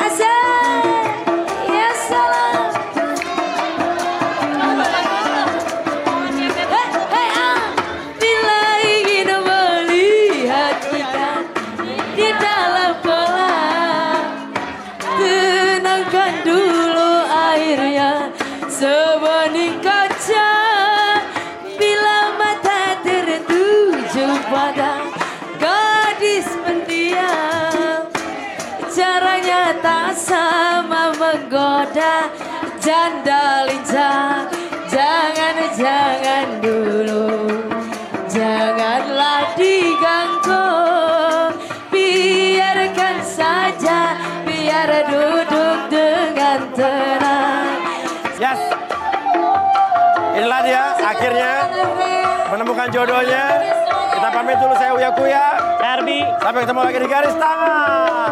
Asal. Ya salam. Bila ingin melihat kita di dalam kolam, tenangkan dulu airnya sebening kaca. Bila mata tertuju pada gadis pendiam, caranya tak sama menggoda janda lincah. Jangan dulu, janganlah diganggu. Biarkan saja, biar duduk dengan tenang. Yes. Inilah dia akhirnya menemukan jodohnya. Kita pamit dulu, saya Uya Kuya. Darby. Sampai ketemu lagi di garis tangan.